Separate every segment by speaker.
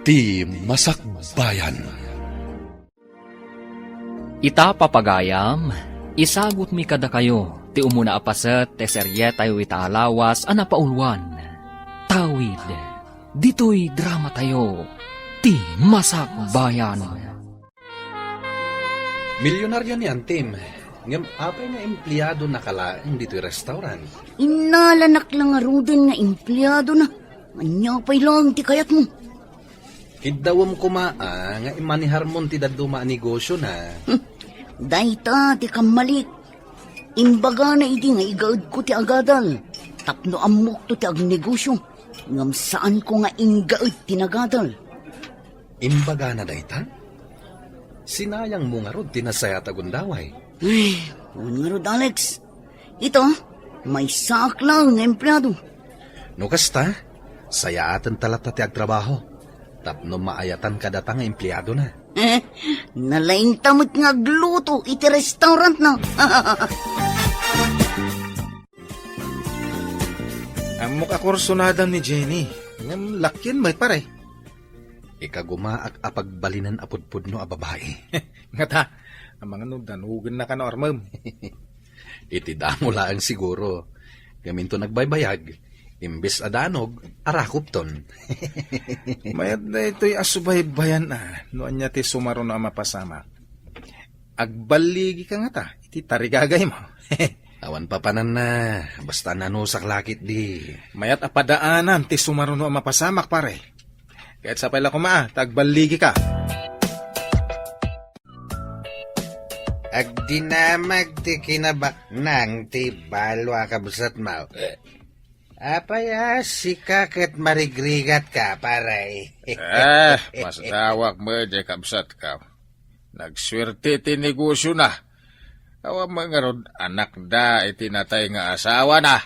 Speaker 1: Ti Masakbayan.
Speaker 2: Ita papagayam, isagot mi kada kayo, ti umuna apaset, te serye tayo itaalawas, anapaulwan. Tawid, dito'y drama tayo, ti Masakbayan.
Speaker 1: Milyonaryo ni Tim. Ngam, apay nga empleyado na kalaang dito'y restaurant.
Speaker 3: Inalanak lang nga rudin nga empleyado na. Anyapay lang ti kayat mo.
Speaker 1: Idawam kumaa nga imanihar mon ti daduma negosyo na.
Speaker 3: Dayta ti kamalik. Imbaga na iti nga igaad ko ti agadal. Tapno amok to ti agnegosyo. Ngam saan ko nga ingaad ti nagadal.
Speaker 1: Imbaga na dayta? Sinayang mo nga rod tinasaya tagundaway.
Speaker 3: Ay, nga rod Alex. Ito, may sak lang nga empleyado.
Speaker 1: No kasta, sayatan talata ti agtrabaho. Tapno maayatan ka datang empleyado na.
Speaker 3: Nalaing tamot nga gluto iti restaurant na.
Speaker 4: Ang mukha kursunadan ni Jenny. Ngam lakyan may pare.
Speaker 1: Ikagumaak apagbalinan apudpud no a babae.
Speaker 4: Nga ta, ang mga danugan na ka no armam.
Speaker 1: Iti damo laang siguro. Gaminto nagbaybayag. Imbes adanog, arakupton.
Speaker 4: Mayat na ito'y asubay-bayan na. Noon niya ti sumaro na mapasama. Agbaligi ka nga ta. Iti tarigagay mo.
Speaker 1: Awan papanan na. Basta nanusak lakit di.
Speaker 4: Mayat apadaanan ti sumaro na mapasamak pare. Kahit sa pala kumaa, tagbaligi ka.
Speaker 5: Agdinamag ti kinabak nang ti balwa kabusat mo. Apaya sikakit marigrigat ka, paray.
Speaker 4: Masdawak mo, di kabsat ka. Nagswerte ti negosyo na. Awa mga rod, anak da, itinatay nga asawa na.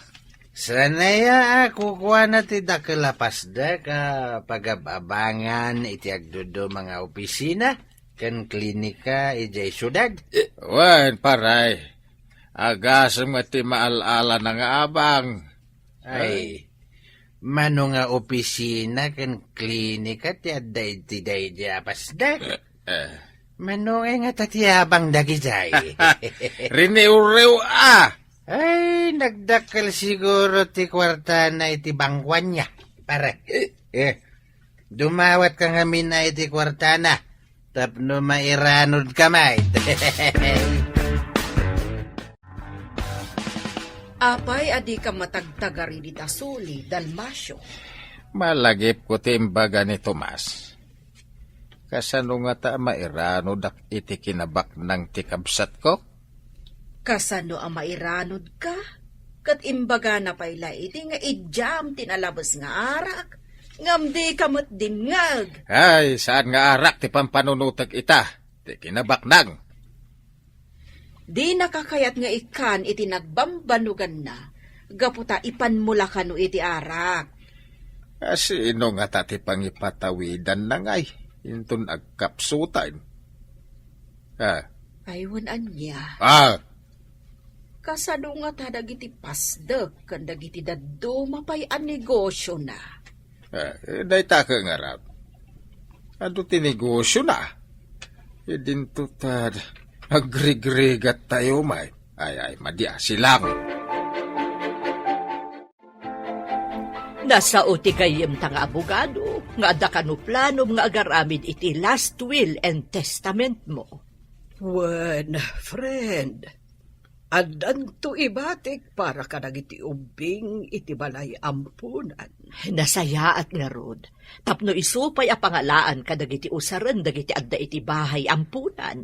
Speaker 5: Sanaya ako kuha na ti dakalapas da ka pagababangan iti agdudo mga opisina kan klinika ijay syudad.
Speaker 4: Wan, paray. Agasam nga ti maalala na nga abang.
Speaker 5: Ay, mano nga opisina kan klinika ti aday ti day di apasda. Mano nga tatiyabang dagijay.
Speaker 4: Riniurew
Speaker 5: Ay, nagdakal siguro ti kwarta na iti bangkwan niya. Para, dumawat ka nga mina iti kwarta na. Tapno mairanod kamay.
Speaker 6: Apay adi ka matagtagari di tasuli, Dalmasyo.
Speaker 4: Malagip ko timbaga ni Tomas. Kasano nga ta mairano dak iti kinabak ng tikabsat ko?
Speaker 6: Kasano ang mairanod ka? Kat imbaga na payla iti nga ijam tinalabas nga arak. Ngam di kamot dimngag.
Speaker 4: Ay, saan nga arak ti pampanunutag ita? Ti kinabak nang.
Speaker 6: Di nakakayat nga ikan iti nagbambanugan na. Gaputa ipanmula ka no iti arak.
Speaker 4: Sino nga tati pangipatawidan na ngay? Intun agkapsutan.
Speaker 6: Aywan anya. Kasano nga tadag iti pasdek kan dagiti daddo mapay an negosyo na.
Speaker 4: Day taka nga rap. Ano ti negosyo na? Idinto tad agrigrigat tayo may. Ay, madya silang.
Speaker 7: Nasa uti kayem tanga abogado, nga ada ka no plano nga agaramid iti last will and testament mo.
Speaker 8: Wen, friend, adan to ibatik para ka iti ubing iti balay ampunan.
Speaker 7: Nasaya at nga rod, tapno isupay a pangalaan kadagiti usaran dagiti adda iti bahay ampunan.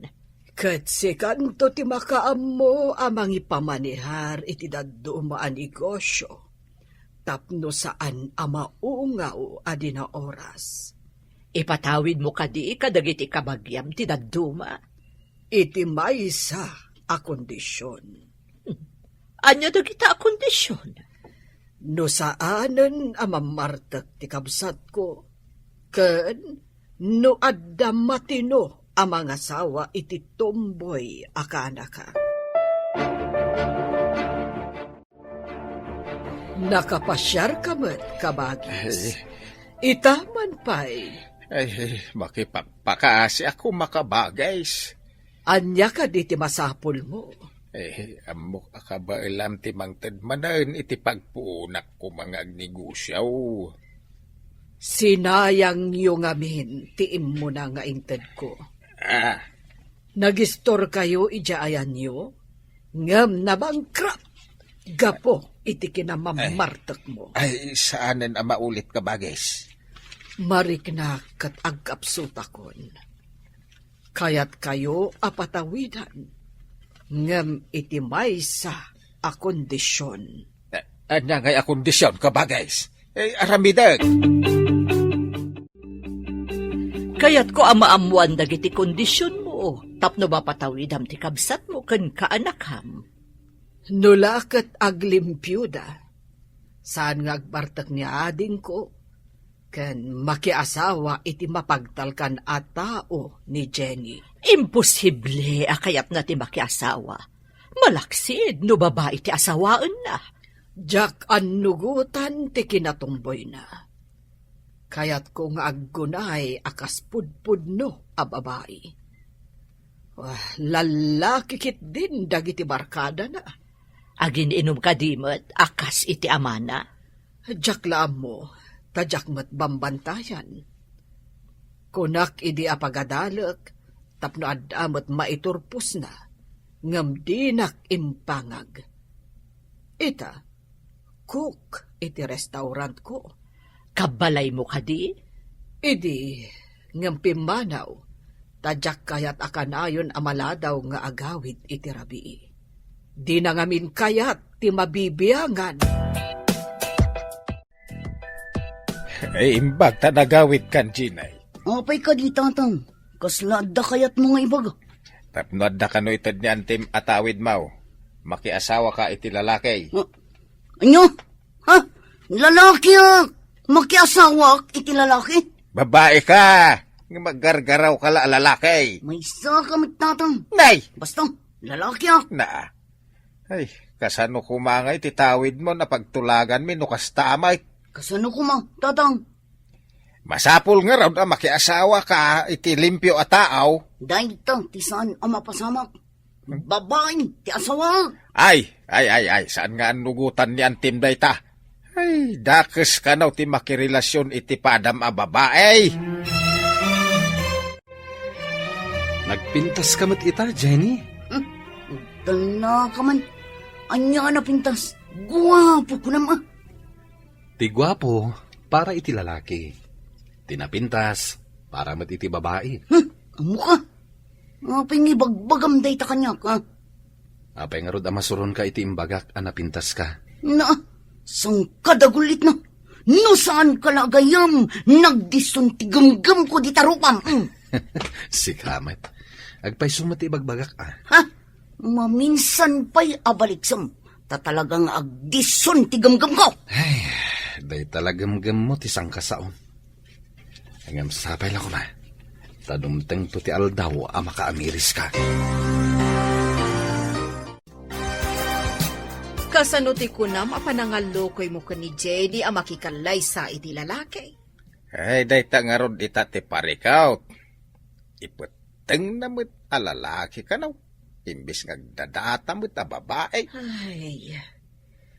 Speaker 8: Ket si kanto ti makaam mo amang ipamanihar iti daddo maan negosyo. Tapno saan amaungaw adi na oras.
Speaker 7: Ipatawid mo kadi kadagiti kabagyam ti dadduma.
Speaker 8: Iti maysa a kondisyon.
Speaker 7: Anya dagita a kondisyon?
Speaker 8: No saanen amamartek ti kabsat ko. Ken no adda matino ang mga asawa iti tomboy akanaka. Nakapasyar ka met, kabagis. Itaman pa'y.
Speaker 4: Ay, makipagpakaasi ako makabagays.
Speaker 8: Anya ka di ti masapol mo.
Speaker 4: Amok ka ba ilam ti mangted manan iti pagpuunak ko mga agnegosyaw.
Speaker 8: Sinayang yung amin, tiim mo na nga inted ko. Nagistor kayo ijaayan nyo, ngam na bankrupt. Gapo, iti kinamamartak mo.
Speaker 4: Ay, saanan ang maulit ka bagay?
Speaker 8: Marik na kat agkapsutakon. Kaya't kayo apatawidan, ngam iti maysa a kondisyon.
Speaker 4: Anya ngay a kondisyon ka bagay? Aramidag!
Speaker 7: Kaya't ko amaamuan dagiti kondisyon mo, tapno mapatawidam ti kabsat mo ken kaanakham.
Speaker 8: Nulakat aglimpyuda, saan nga agbartak ni ading ko, ken makiasawa iti mapagtalkan a tao ni Jenny.
Speaker 7: Imposible akayat na ti makiasawa. Malaksid no babae ti asawaan na.
Speaker 8: Jak annugutan ti kinatumboy na. Kayat kong aggunay akas pudpudno a babae. Lalaki kit din dagiti barkada na.
Speaker 7: Agin inom kadimot, akas iti amana.
Speaker 8: Jak laam mo, tadyak mat bambantayan. Kunak idi apagadalek, tapno adamot maiturpos na, ngam dinak impangag. Ita, cook iti restaurant ko.
Speaker 7: Kabalay mo kadi?
Speaker 8: Idi, ngam pimanaw, tadyak kayat akanayon amaladaw nga agawid iti rabii. Di na ngamin kayat ti mabibiyangan.
Speaker 4: Imbag ta nagawid kan, Ginay.
Speaker 3: Apay ka di, tatang. Kaslada kayat mo nga ibaga.
Speaker 4: Tapnod na kano itad ni antim atawid mau. Makiasawa ka iti lalaki.
Speaker 3: Anyo? Ha? Lalaki makiasawa iti lalaki?
Speaker 4: Babae ka! Maggargaraw ka la lalaki.
Speaker 3: May isa ka tatang.
Speaker 4: Nay!
Speaker 3: Basta, lalaki
Speaker 4: Na. Ay, kasano kumangay titawid mo na pagtulagan mi no kastamay.
Speaker 3: Kasano ko tatang?
Speaker 4: Masapul nga raw na makiasawa ka iti limpyo a taaw.
Speaker 3: Dahil ti saan ang mapasamak? Babae, ti asawa.
Speaker 4: Ay, saan nga nugutan ni antim day ta? Ay, dakes ka naw ti makirelasyon iti padam a babae.
Speaker 1: Nagpintas ka mat ita, Jenny?
Speaker 3: Tala ka man. Anya na pintas. Guwapo ko naman.
Speaker 1: Ti gwapo, para iti lalaki. Tinapintas, para mat iti babae.
Speaker 3: Amo ka? Apay nga bagbagam day ta kanya ka.
Speaker 1: Apay nga rod amasuron ka iti imbagak anapintas ka.
Speaker 3: Na, sang kadagulit na. No saan kalagayam, nagdisuntigamgam ko di tarupam.
Speaker 1: Si Kamet. Agpay sumati bagbagak
Speaker 3: Ha? Maminsan pa'y abaliksam. Tatalagang agdison tigamgam ko.
Speaker 1: Ay, day talagamgam mo ti sangkasaon. Hanggang sapay lang ko na. Tadumteng to ti aldaw a makaamiris ka.
Speaker 6: Kasano ti kunam apanangalokoy mo ka ni Jenny ang makikalay sa iti lalaki.
Speaker 4: Ay, day ta nga ron ita ti parikaut. Ipeteng na mo't alalaki ka naw. Imbis nga dadata mo't a babae.
Speaker 6: Ay,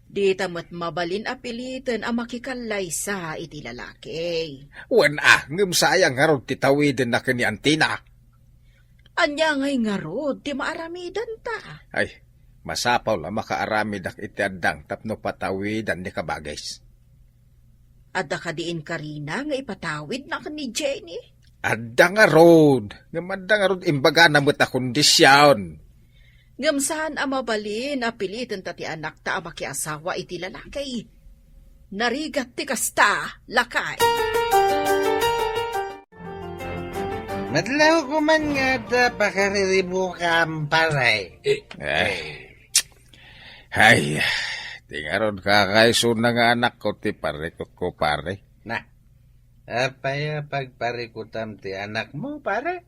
Speaker 6: di tamat mabalin apilitan ang makikalay sa iti lalaki.
Speaker 4: Wan ngam sayang nga ron titawidin na kani antina.
Speaker 6: Anya ngay nga rod, ti maaramidan ta.
Speaker 4: Ay, masapaw la makaaramid ak iti addang tapno patawidan ni kabagays.
Speaker 6: Adda ka diin karina nga ipatawid na ka ni Jenny.
Speaker 4: Adda nga rod. Adda nga rod imbaga na mo't a kondisyon.
Speaker 6: Ngamsaan ang mabalin apilitan ta ti anak ta ang makiasawa iti lalaki. Narigat ti kasta, lakay.
Speaker 5: Madlaw ko man nga da pakariribo ka paray.
Speaker 4: Ay, tingaron kakaiso na nga anak ko ti parikot ko pare.
Speaker 5: Na, apaya pagparikutam ti anak mo, pare?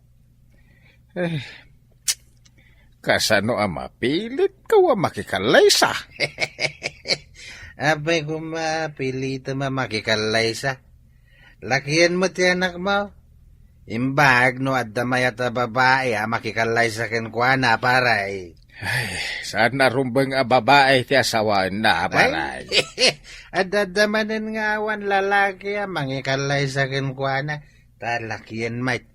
Speaker 4: Kasano ang mapilit ka wa makikalay sa?
Speaker 5: Apay ko mapilit makikalay sa. Lakihan mo ti anak mo. Imbag no at damayat a babae makikalay sa kenkwana paray.
Speaker 4: Saan narumbang a babae ti asawaan na, paray?
Speaker 5: At dadamanin nga awan lalaki mangikalay sa kenkwana. Talakyan mate.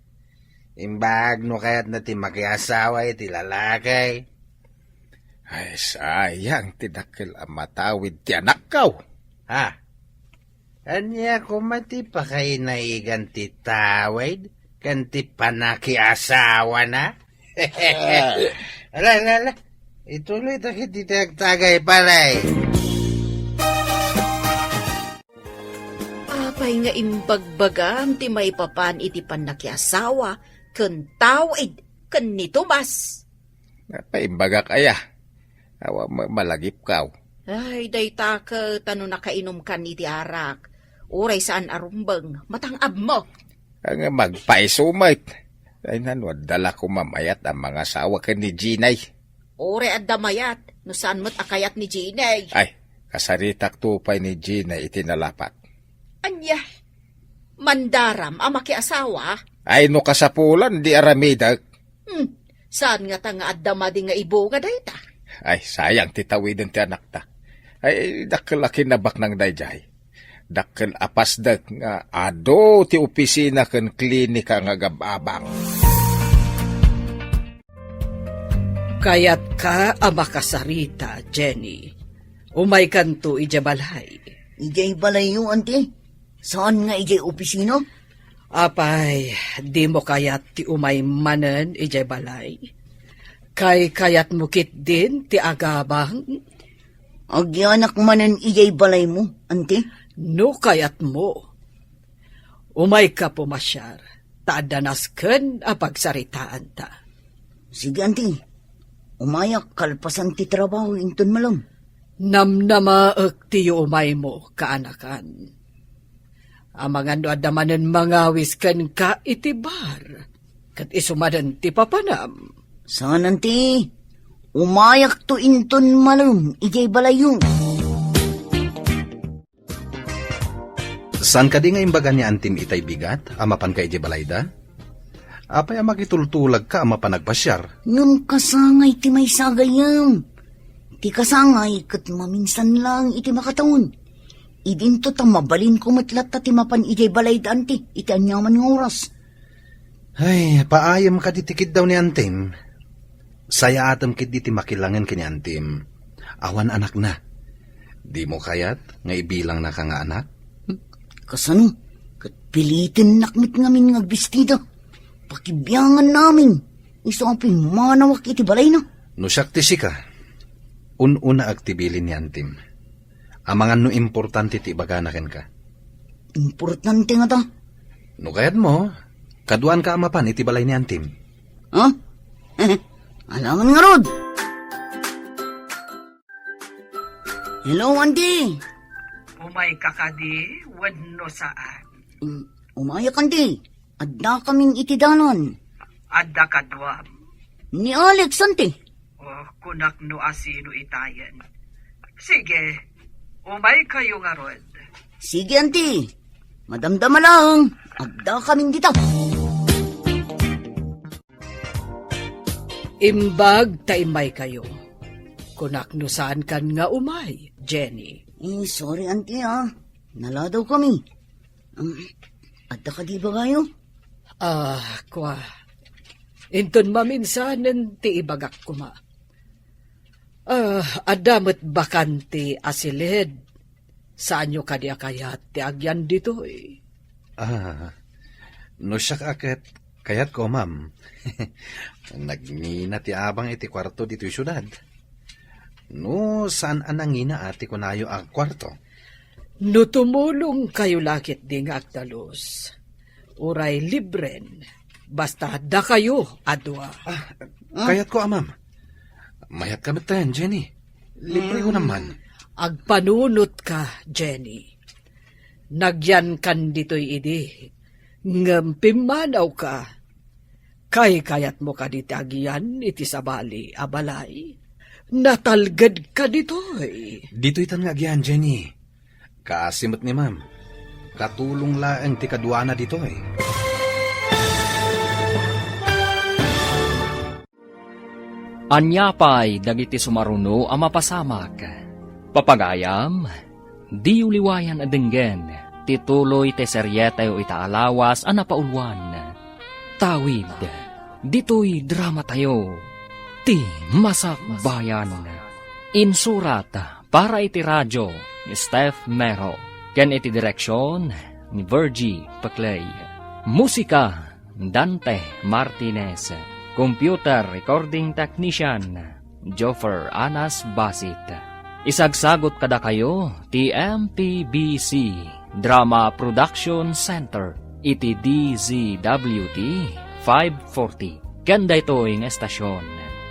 Speaker 5: Imbag no kayat na ti makiasawa iti lalaki.
Speaker 4: Ay, sayang, tinakil ang matawid ti anak kaw.
Speaker 5: Ha? Anya ko mati pa kay naigan ti tawid? Kanti panakiasawa na? Ala. Ituloy takit itagtagay palay.
Speaker 6: Apay nga imbagbagam ti may papan iti panakiasawa, ken tawid, ken ni Tomas.
Speaker 4: Napaimbaga kaya. Awa malagip kaw.
Speaker 6: Ay, dayta ka tano nakainom kan iti arak. Uray saan arumbang, matangab mo.
Speaker 4: Ang magpaisumait. Ay nanwad dala ko mamayat ang mga asawa ka ni Ginay.
Speaker 6: Uray at damayat, no saan mo't akayat ni Ginay.
Speaker 4: Ay, kasaritak tupay ni Ginay itinalapat.
Speaker 6: Anya, mandaram ang makiasawa.
Speaker 4: Ay no kasapulan di aramidag.
Speaker 6: Saan nga ta nga at damadi nga ibo nga dayta?
Speaker 4: Ay, sayang titawidin ti anak ta. Ay, dakilaki na bak ng dayjay. Dakil apasdag nga ado ti opisina ken klinika nga gababang.
Speaker 8: Kayat ka amakasarita, Jenny. Umay kanto ijabalay.
Speaker 3: Ijay balay yung ante. Saan nga ijay opisina?
Speaker 8: Apay, di mo kayat ti umay manen ijabalay. Kay kayat mo kit din ti agabang.
Speaker 3: Agyanak manen ijay balay mo, ante.
Speaker 8: No kayat mo. Umay ka pumasyar. Taadanas ken apagsaritaan ta.
Speaker 3: Sige, ante. Umayak kalpasan ti trabaho inton malam.
Speaker 8: Namnamaek ti umay mo kaanakan. Amangan no adamanen mangawis ken ka itibar. Kat isumadan ti papanam.
Speaker 3: Saan, ante? Umayak to inton malam, ijay balay yung.
Speaker 1: San ka di nga imbaga ni antim itay bigat, amapan ka ije balayda? Apay makitultulag ka amapan nagpasyar.
Speaker 3: Ngam kasangay ti may sagayam. Ti kasangay kat maminsan lang iti makataon. Idinto ta mabalin kumatlat ta ti mapan ijay balayda anti, iti anyaman ng oras.
Speaker 1: Ay, paayam ka ditikid daw ni antim. Saya atam kit di ti makilangan kini antim. Awan anak na. Di mo kayat nga ibilang na ka nga anak?
Speaker 3: Kasano? Kat pilitin nakmit ngamin nga bestida. Pakibiyangan namin. Iso ang pimanawak iti balay na.
Speaker 1: No sakti ka. Una aktibilin ni antim. Amangan no importante ti baganaken ka.
Speaker 3: Importante nga ta.
Speaker 1: No kayat mo, kaduan ka amapan iti balay ni antim.
Speaker 3: Ha? Alangan nga rod. Hello, auntie.
Speaker 8: Umay kakadi, wadno saan.
Speaker 3: Umayak, auntie. Adda kaming itidalan.
Speaker 8: Adda kadwam.
Speaker 3: Ni Alex, auntie.
Speaker 8: O kunak no asino itayan. Sige, umay kayo nga rod.
Speaker 3: Sige, auntie. Madamdama lang. Adda kaming dito.
Speaker 8: Imbag taimay kayo. Kunak no saan kan nga umay, Jenny.
Speaker 3: Sorry, auntie, ha. Naladaw kami. Adda ka di ba kayo?
Speaker 8: Kwa. Inton maminsanen ti ibagak kuma. Adamot bakanti asilid. Saan nyo kadi akayat ti agyan dito eh?
Speaker 1: No siya akit, kayat ko, ma'am. Nagnina ti abang iti kwarto dito yung syudad. No, saan anangina ati kunayo ang kwarto?
Speaker 8: No tumulong kayo lakit di nga aktalos. Uray libren. Basta da kayo, adwa.
Speaker 1: Kayat ko, ma'am. Mayat kami tayo, Jenny. Libre ko naman.
Speaker 8: Agpanunot ka, Jenny. Nagyan kan dito'y idi. Ngampimanaw ka. Kayat mo ka ditagian iti sabali abalay. Natalgad ka dito'y.
Speaker 1: Dito'y tanagyan, Jenny. Kaasimot ni ma'am. Katulong laeng ti kadwana dito eh.
Speaker 2: Anyapay dagiti sumaruno a mapasamak. Papagayam, di uliwayan adenggen, tituloy te seryetayo itaalawas a napaulwan. Tawid, dito'y drama tayo, ti Masak Bayan. Insurat para iti radyo ni Steph Mero, ken iti direksyon ni Virgie Paclay. Musika, Dante Martinez. Computer Recording Technician, Joffer Anas Basit. Isagsagot kada kayo, TMPBC, Drama Production Center, iti DZWT 540. Kanda ito ang estasyon.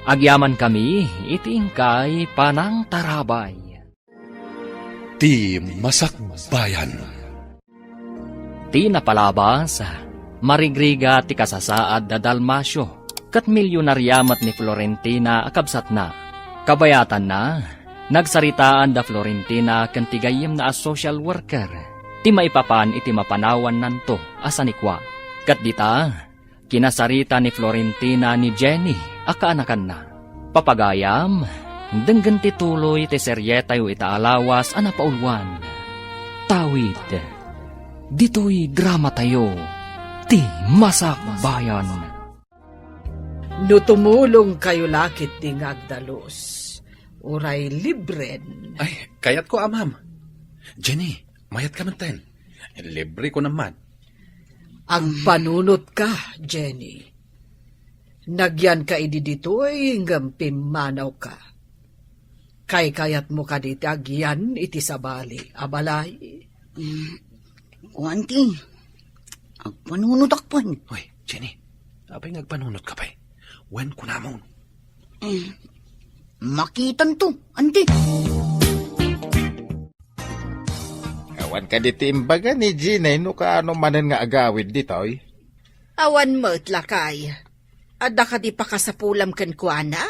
Speaker 2: Agyaman kami, iti ingkay Panang Tarabay.
Speaker 1: Ti Masak Bayan.
Speaker 2: Ti napalabas, marigriga ti kasasaad da Dalmasyo, kat milyonaryamat ni Florentina akabsat na. Kabayatan na, nagsaritaan da Florentina kan tigayim na as social worker. Ti maipapan iti mapanawan nanto asanikwa. Kat dita, kinasarita ni Florentina ni Jenny akaanakan na. Papagayam, denggan ti tuloy ti seryetayo itaalawas a napaulwan. Tawid, dito'y drama tayo, ti Masak Bayan.
Speaker 8: No tumulong kayo lakit di ngagdalos, uray libren.
Speaker 1: Ay, kayat ko, amam. Jenny, mayat ka man ten. Libre ko naman.
Speaker 8: Ang panunot ka, Jenny. Nagyan ka idi dito'y hinggang pimanaw ka. Kayat mo ka diti agyan iti sabali, abalay.
Speaker 3: Kuwanti, agpanunod akpan.
Speaker 1: Hoy, Jenny, apay nagpanunot ka pa'y. Wen ko namon.
Speaker 3: Makitan to, anti.
Speaker 4: Awan ka diti imbaga ni Ginay no kaano manen nga agawid ditoy.
Speaker 6: Awan mo't lakay. Adda ka di pa kasapulam kan kuana?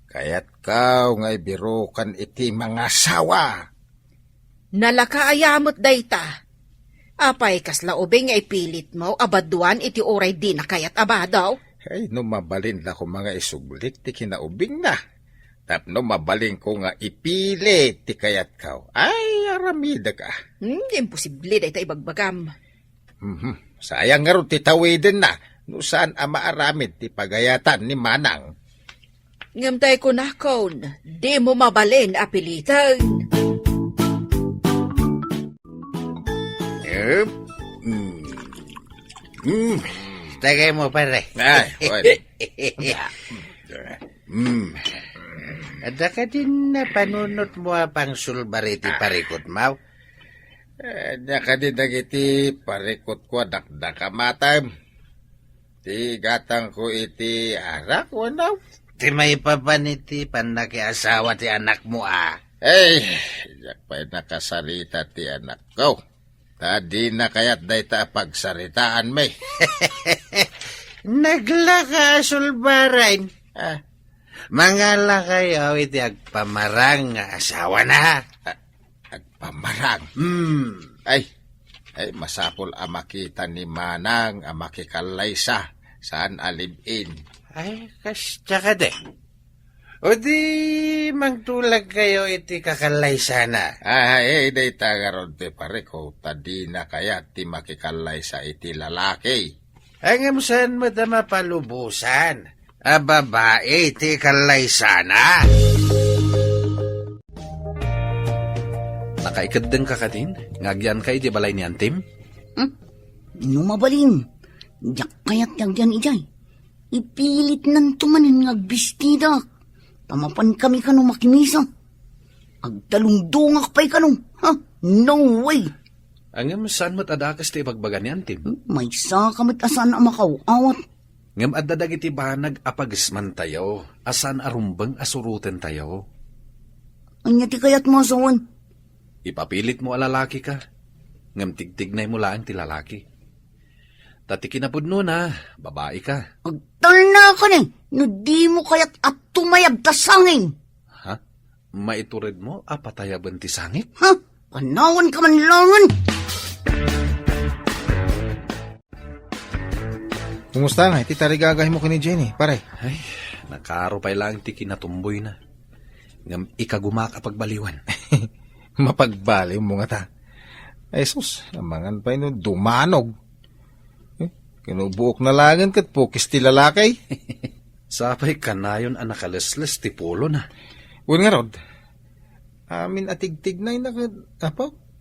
Speaker 4: Kaya't kaw nga ibiro kan iti mga sawa.
Speaker 6: Nalakaayamot dayta. Apay kasla ubing nga ipilit mo, abaduan iti oray di na kayat abadaw.
Speaker 4: Ay, no mabalin na ko mga isuglit ti kinaubing na. Tapno mabalin ko nga ipilit ti kayat kaw. Ay, aramida ka.
Speaker 6: Imposible dayta ibagbagam.
Speaker 4: Sayang nga ron ti tawidin na. No saan ama aramid ti pagayatan ni Manang.
Speaker 6: Ngamtay ko na kon, di mo mabalin apilitan.
Speaker 5: Tagay mo, pare.
Speaker 4: Ay, wala.
Speaker 5: Ada ka din na panunot mo pang sulbariti parikot mau.
Speaker 4: Daka di dagiti parikot ko dakdaka matam. Ti gatang ko iti arak wanaw.
Speaker 5: Ti may papaniti panaki asawa ti anak mo
Speaker 4: Ay, yak pa'y nakasarita ti anak ko. Tadi na kayat dayta pagsaritaan may.
Speaker 5: Naglaka sulbarain. Mangala kayo iti agpamarang nga asawa na.
Speaker 4: Agpamarang. Ay, masapol makita ni Manang makikalaysa saan alibin.
Speaker 5: Ay, kastya ka de. O di magtulag kayo iti kakalay sana.
Speaker 4: Ay, day tagaron ti pare ko, tadi na kaya ti makikalaysa iti lalaki.
Speaker 5: Ang saan mo da mapalubusan? Babae iti kalay sana.
Speaker 1: Nakaikadeng ka din? Ngagyan kay di balay ni Antim?
Speaker 3: Numabalin. Diyak kayat yang dyan ijay. Ipilit nan tumanin ngagbistida. Tamapan kami kanong makimisa. Agdalungdungak pa'y kanong. No way.
Speaker 1: Ang saan mo't adakas ti ibagbaga ni Antim?
Speaker 3: May sa kamit asan ang makawawat.
Speaker 1: Ngam adadag iti banag apagisman tayo, asan arumbang asuruten tayo.
Speaker 3: Anya ti kayat mo asawan?
Speaker 1: Ipapilit mo alalaki ka, ngam tigtignay mo lang ti lalaki. Tati kinapudno na, babae ka.
Speaker 3: Agtal na ka ni, no di mo kayat at tumayab tasangin.
Speaker 1: Ha? Maiturid mo, apatayaban ti sangit?
Speaker 3: Panawan ka man langan.
Speaker 9: Kumusta nga? Iti tarigagay mo ka ni Jenny, pare.
Speaker 1: Ay, Nakaropay lang ti kinatumboy na. Ngam ikagumak pagbaliwan.
Speaker 4: Mapagbali mo nga ta. Ay sus, amangan pa yun, dumanog. Kinubuok na langan kat pukis ti lalakay.
Speaker 1: Sapay kanayon ang nakalesles ti polo na.
Speaker 4: Un nga rod, amin atigtig na yung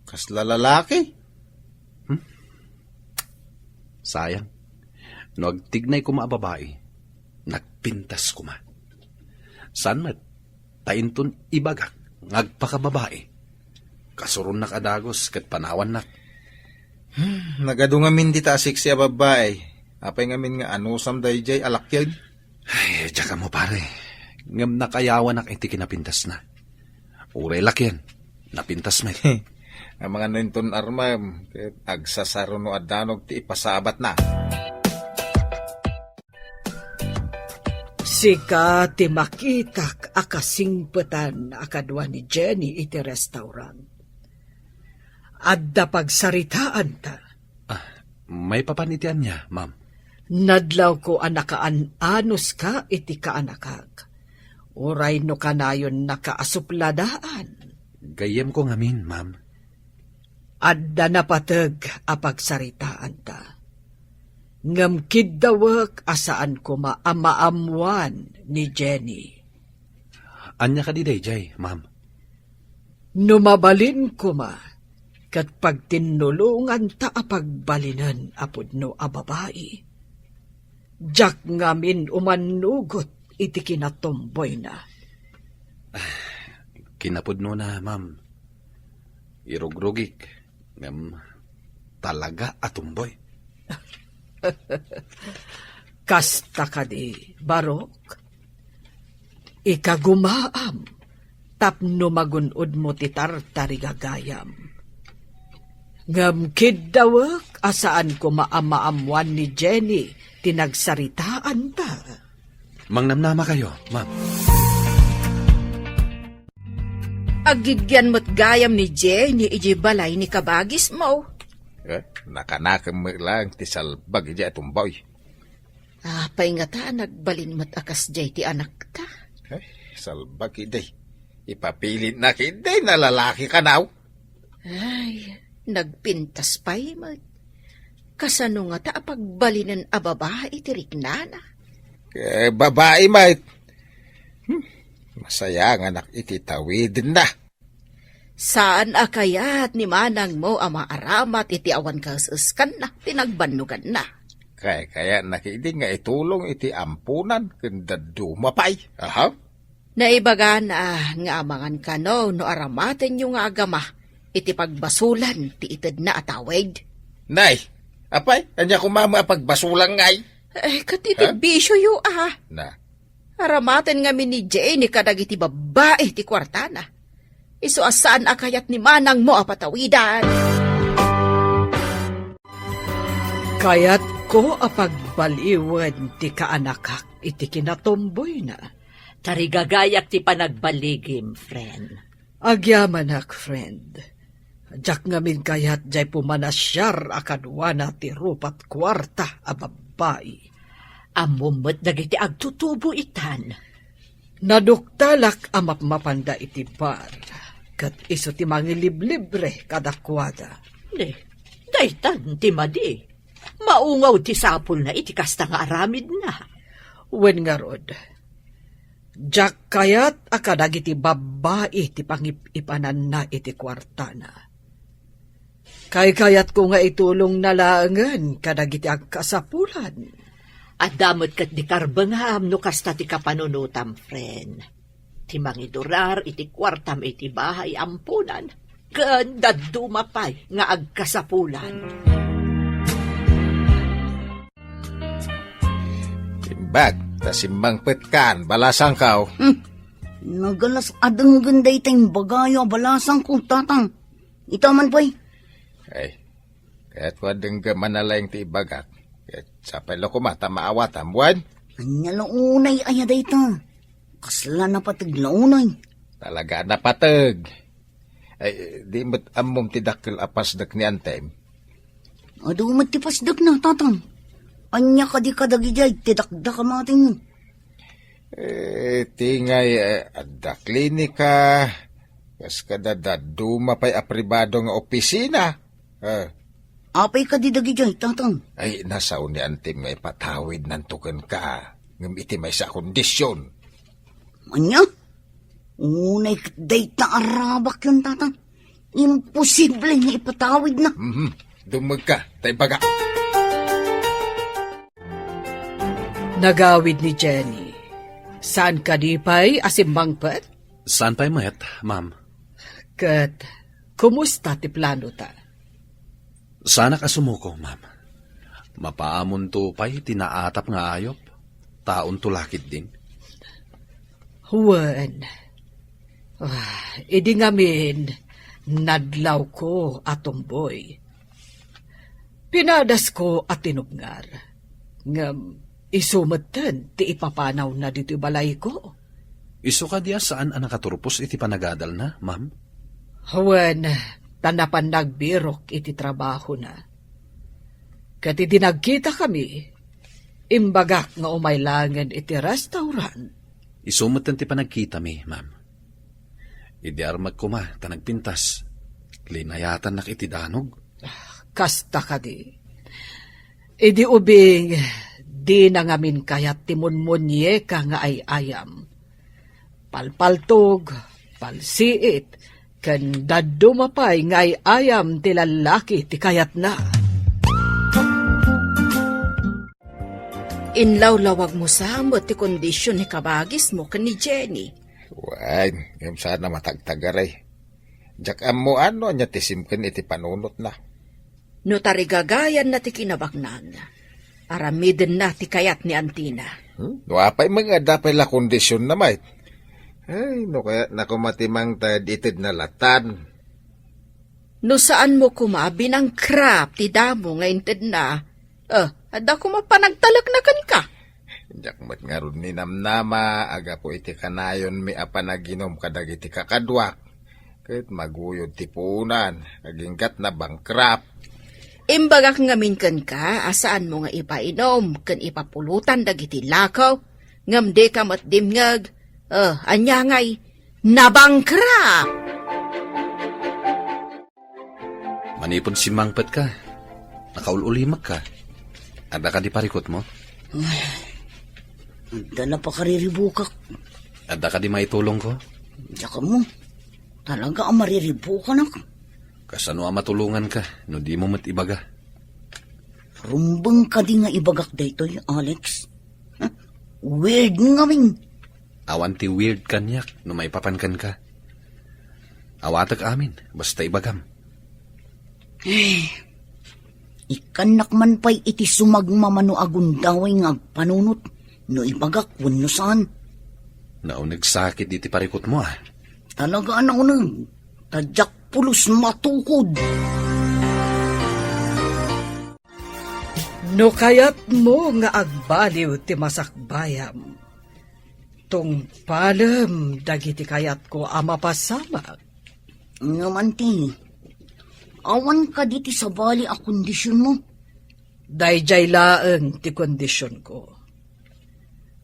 Speaker 4: kasla lalaki.
Speaker 1: Sayang. No agtignay ko maababae, nagpintas ko ma. San mat, tainton ibagak, ngagpakababae. Kasuron na kadagos, kat panawan na.
Speaker 4: Nagado nga min di tasik siya babae. Apay nga min nga anusam dayjay alakyan.
Speaker 1: Ay, tsaka mo pare. Ngam nakayawan na iti kinapintas na. Uray lakyan, napintas may.
Speaker 4: Ang mga ninton armam, agsasaro no adanog ti ipasabat na.
Speaker 8: Sika ti makitak akasingpetan akadwa ni Jenny iti restaurant. Adda pagsaritaan ta.
Speaker 1: May papanitian niya, ma'am.
Speaker 8: Nadlaw ko anakaanos ka iti kaanakag. Uray no kanayon nakaasupladaan.
Speaker 1: Gayem ko ngamin, ma'am.
Speaker 8: Adda napatag apagsaritaan ta. Ngam kiddawak asaan ko maamaamuan ni Jenny.
Speaker 1: Anya ka di dayjay, ma'am.
Speaker 8: Numabalin ko ma, kat pagtinulungan ta apagbalinan apod no ababae. Jak ngamin umanugot iti kinatomboy na.
Speaker 1: Kinapudno na, ma'am. Irugrugik. Ngam talaga atumboy.
Speaker 8: Kasta ka di, Barok. Ikagumaam, tapno magunod mo ti tartarigagayam. Ngam kiddawak, asaan ko maamaamuan ni Jenny, tinagsaritaan ta.
Speaker 1: Mangnamnama kayo, ma'am.
Speaker 6: Agigyan mo't gayam ni Jenny iji balay ni kabagis mo.
Speaker 4: Nakanakam mo lang ti salbag ija tumboy.
Speaker 6: Pay nga ta, nagbalin mo't akas jay ti anak ta.
Speaker 4: Salbag iday. Ipapilit na kiday na lalaki ka now.
Speaker 6: Ay, nagpintas pa'y mo't. Kasano nga ta pagbalinan a babae ti riknana.
Speaker 4: Babae mait. Masaya nga nak ititawid na.
Speaker 6: Saan akayat ni manang mo ama aramat iti awan kasuskan na, tinagbanugan na.
Speaker 4: Kaya nakidi nga itulong iti ampunan kanda dumapay. Aha.
Speaker 6: Naibaga na nga amangan ka no aramaten yung nga agama, iti pagbasulan ti itad na atawid.
Speaker 4: Nay, apay, anya kumama pagbasulang ngay.
Speaker 6: Katitid bisyo yu
Speaker 4: Na.
Speaker 6: Aramaten nga ni Jenny kadag iti babae ti kwartana. Iso asaan akayat ni manang mo apatawidan.
Speaker 8: Kayat ko apagbaliwan ti kaanakak iti kinatomboy na.
Speaker 7: Tarigagayak ti panagbaligim, friend.
Speaker 8: Agyamanak, friend. Jak ngamin kayat jay pumanasyar akadwana ti rupat kwarta a babae.
Speaker 7: Amumot dagiti agtutubo itan.
Speaker 8: Naduktalak amapmapanda iti bar. Kat iso ti mangiliblibre kadakwada.
Speaker 7: Daytan ti madi. Maungaw ti sapul na iti kasta nga aramid na.
Speaker 8: Wen nga rod. Jak kayat akadag iti babae ti pangipanan na iti kwartana. Kayat ko nga itulong nalangan kadag iti agkasapulan.
Speaker 7: At damot kat di karbangam no kasta ti kapanunutam, friend. Ti mangidurar iti kwartam iti bahay ampunan. Kanda dumapay nga agkasapulan.
Speaker 4: Timbag, tasimbang petkan, balasang kaw.
Speaker 3: Nagalas adang ganda itang bagaya balasang ko, tatang. Itaman po'y.
Speaker 4: Ay, kaya't wadeng manalayang ti ibagak. Sa pelo ko mata maawat ambuan.
Speaker 3: Anya launay ayaday ta. Kasla na patag launay.
Speaker 4: Talaga na patag. Ay, di mo't amom ti dakil apasdak ni Antem.
Speaker 3: Ado matipasdag na, tatang. Anya ka di kadagijay, tidakda ka mating mo.
Speaker 4: Tingay adda klinika, kas kadada duma pa'y apribado nga opisina.
Speaker 3: Apay ka di dagi jay, tatang.
Speaker 4: Ay, nasaw ni Antim nga ipatawid nantukan ka. Ngam iti may sa kondisyon.
Speaker 3: Anya? Unay date na arabak yun, tatang. Imposible nga ipatawid na.
Speaker 4: Dumag ka, tay baga.
Speaker 8: Nagawid ni Jenny. Saan ka di pa'y asimbangpet?
Speaker 1: Saan pa'y met, ma'am?
Speaker 8: Kat, kumusta ti plano ta?
Speaker 1: Sana ka sumuko, ma'am. Mapaamon to pa'y tinaatap nga ayop. Taon tulakid din.
Speaker 8: Huwan. Idi ngamin, nadlaw ko atomboy. Pinadas ko at tinubngar. Ngam, isumatan ti ipapanaw na dito balay ko.
Speaker 1: Iso ka diya saan ang nakaturpos iti panagadal na, ma'am?
Speaker 8: Huwan, tanapan nagbirok iti trabaho na. Kati dinagkita kami, imbagak nga umaylangan iti restaurant.
Speaker 1: Isumatan ti panagkita mi, ma'am. Idi armag ko ma, tanagpintas. Linayatan nak iti danog.
Speaker 8: Kasta ka di. Idi ubing, di na ngamin kayat timunmunye ka nga ay ayam. Palpaltog, palsiit, kan dadumapay nga ay ayam ti lalaki ti kayat na.
Speaker 6: Inlawlawag mo samot ti kondisyon ni kabagis mo kan ni Jenny.
Speaker 4: Wan, ngam sana matagtagaray. Jak mo ano nya tisimken iti panunot na.
Speaker 6: No tarigagayan na ti kinabaknan. Aramiden na ti kayat ni Antina.
Speaker 4: No apay mga dapay la kondisyon na may. Ay, no kaya nakumatimang tad itid na latan.
Speaker 6: No saan mo kumabi ng crap ti damo nga inted na. Ada ko mapanagtalak na kan ka.
Speaker 4: Jak mat nga ron ni namnama, aga po iti kanayon mi apanaginom kadag iti kakadwak. Kahit maguyod ti punan, aginggat na bangkrap.
Speaker 6: Imbagak ngamin kan ka, asaan mo nga ipainom, kan ipapulutan dagiti lakaw, ngam de ka matdimngag, anya ngay, nabangkrap!
Speaker 1: Manipon si mangpet ka. Nakaululimag ka. Ada ka di parikot mo?
Speaker 3: Dala pa kariribukak.
Speaker 1: Ada ka di maitulong ko?
Speaker 3: Tsaka mo, talaga ang mariribukan ako.
Speaker 1: Kasano ang matulungan ka, no di mo matibaga.
Speaker 3: Rumbang ka di nga ibagak daytoy, Alex. Weird nga min.
Speaker 1: Awan ti weird kanyak, no may papankan ka. Awatag amin, basta ibagam.
Speaker 3: Ikanak man pa'y iti sumagmamano agundaway nga panunot, no ibagak wano saan.
Speaker 1: Nagsakit iti parikot mo ah.
Speaker 3: Talaga na unang, tadyak pulos matukod.
Speaker 8: No kayat mo nga agbaliw ti masakbayam. Tung palem dagiti kayat ko amapasamak.
Speaker 3: Ngaman ti, awan ka diti sa bali a kondisyon mo.
Speaker 8: Dayjay laeng ti kondisyon ko.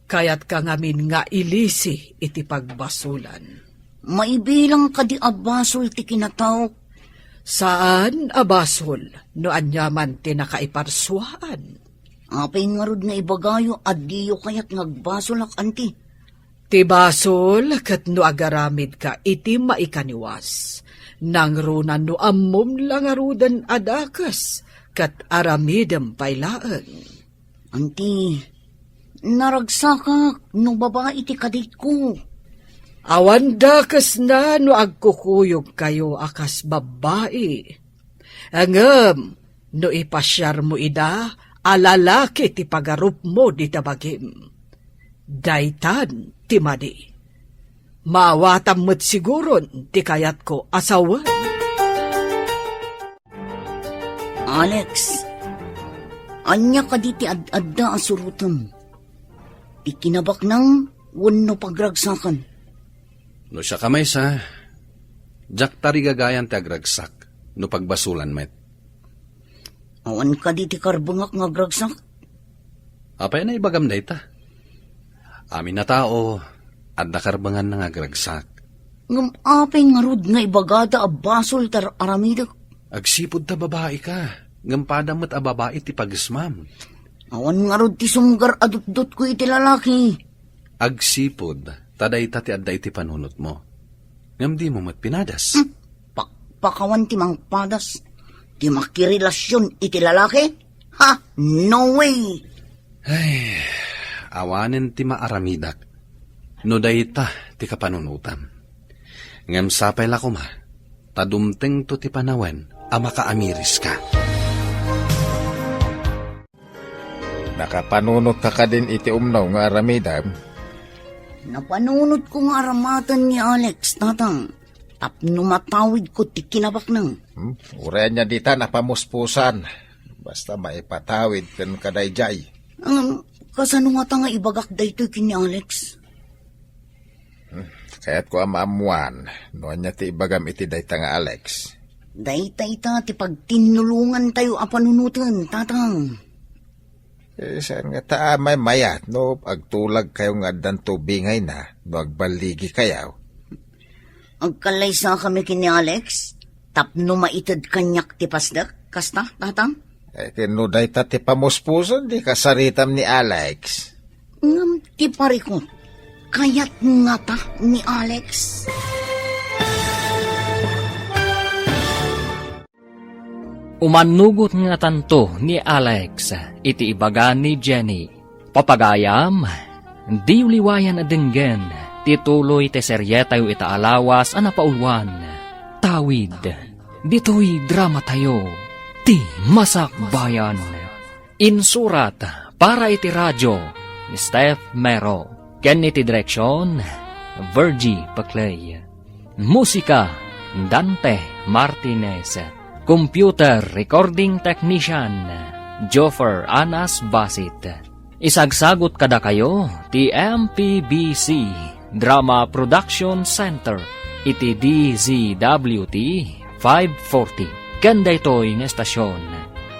Speaker 8: Kayat ka ngamin nga ilisi iti pagbasulan.
Speaker 3: Maibilang ka di abasol ti kinatawag.
Speaker 8: Saan abasol no anyaman ti nakaiparsuaan?
Speaker 3: Apay nga rod na ibagayo at diyo kayat ngagbasol ak anti.
Speaker 8: Ti basol kat no agaramid ka iti maikaniwas. Nang runan no ammom lang arudan adakas kat aramidem pailaan.
Speaker 3: Anti, naragsakak no babae ti kadit ko.
Speaker 8: Awan dakas na no agkukuyog kayo akas babae. Angem, no ipasyar mo ida, alalaki ti pagarup mo di tabagim. Daytan ti madi. Maawatam mo't siguron ti kayat ko asawan.
Speaker 3: Alex, anya ka di ti ad-adda asurutam. Ikinabak nang wano pagragsakan.
Speaker 1: No siya kamay sa, jak tarigagayan ti agragsak, no pagbasulan met.
Speaker 3: Awan ka di ti karbangak nga agragsak.
Speaker 1: Apay na ibagam na ita. Amin na tao, at nakarbangan na nga gragsak.
Speaker 3: Ngam apay nga rod nga ibagada a basol tar aramidak.
Speaker 1: Agsipod ta babae ka, ngampada mo't a babae ti pagismam.
Speaker 3: Awan nga rod ti sumgar adut-dut ko iti lalaki.
Speaker 1: Agsipod, taday ti adday ti panunot mo. Ngam di mo mo't pinadas.
Speaker 3: Pakpakawan ti mangpadas. Ti makirelasyon iti lalaki? Ha? No way!
Speaker 1: Ay, awanen ti maaramidak. No dayta ti kapanunutam. Ngam sapay lako ma, tadumteng to ti panawen, makaamiris ka.
Speaker 4: Nakapanunot ka din iti umnaw nga aramidam.
Speaker 3: Napanunod ko nga aramatan ni Alex, tatang. Tapno matawid ko ti kinabak nang.
Speaker 4: Uray niya dita napamuspusan. Basta maipatawid kan kadayjay.
Speaker 3: Kasano nga ta nga ibagak daytoy kini Alex?
Speaker 4: Kaya't ko amamuan, noon niya ti ibagam iti dayta nga Alex.
Speaker 3: Daytay ta ti pagtinulungan tayo apanunutan, tatang.
Speaker 4: Saan nga ta may mayat, no? Agtulag kayo nga dan tubingay na, no agbaligi kayaw.
Speaker 3: Agkalay sa kami kini Alex, tapno maitad kanyak ti pasdak, kasta, tatang?
Speaker 4: Kino dayta ti pamuspusan, di kasaritam ni Alex.
Speaker 3: Ngam ti parikot, kayat nga ta ni Alex.
Speaker 2: Umanugot nga tanto ni Alex, iti ibaga ni Jenny. Papagayam, di uliwayan adenggen, tituloy te seryetayo itaalawas anapaulwan. Tawid, dito'y drama tayo, ti masakbayan. Insurat, para iti radyo, ni Steph Mero. Ken iti direksyon, Virgie Paclay. Musika, Dante Martinez. Computer Recording Technician, Joffer Anas Basit. Isagsagot kada kayo, ti MPBC Drama Production Center, iti DZWT 540. Kanda ito'y nga estasyon.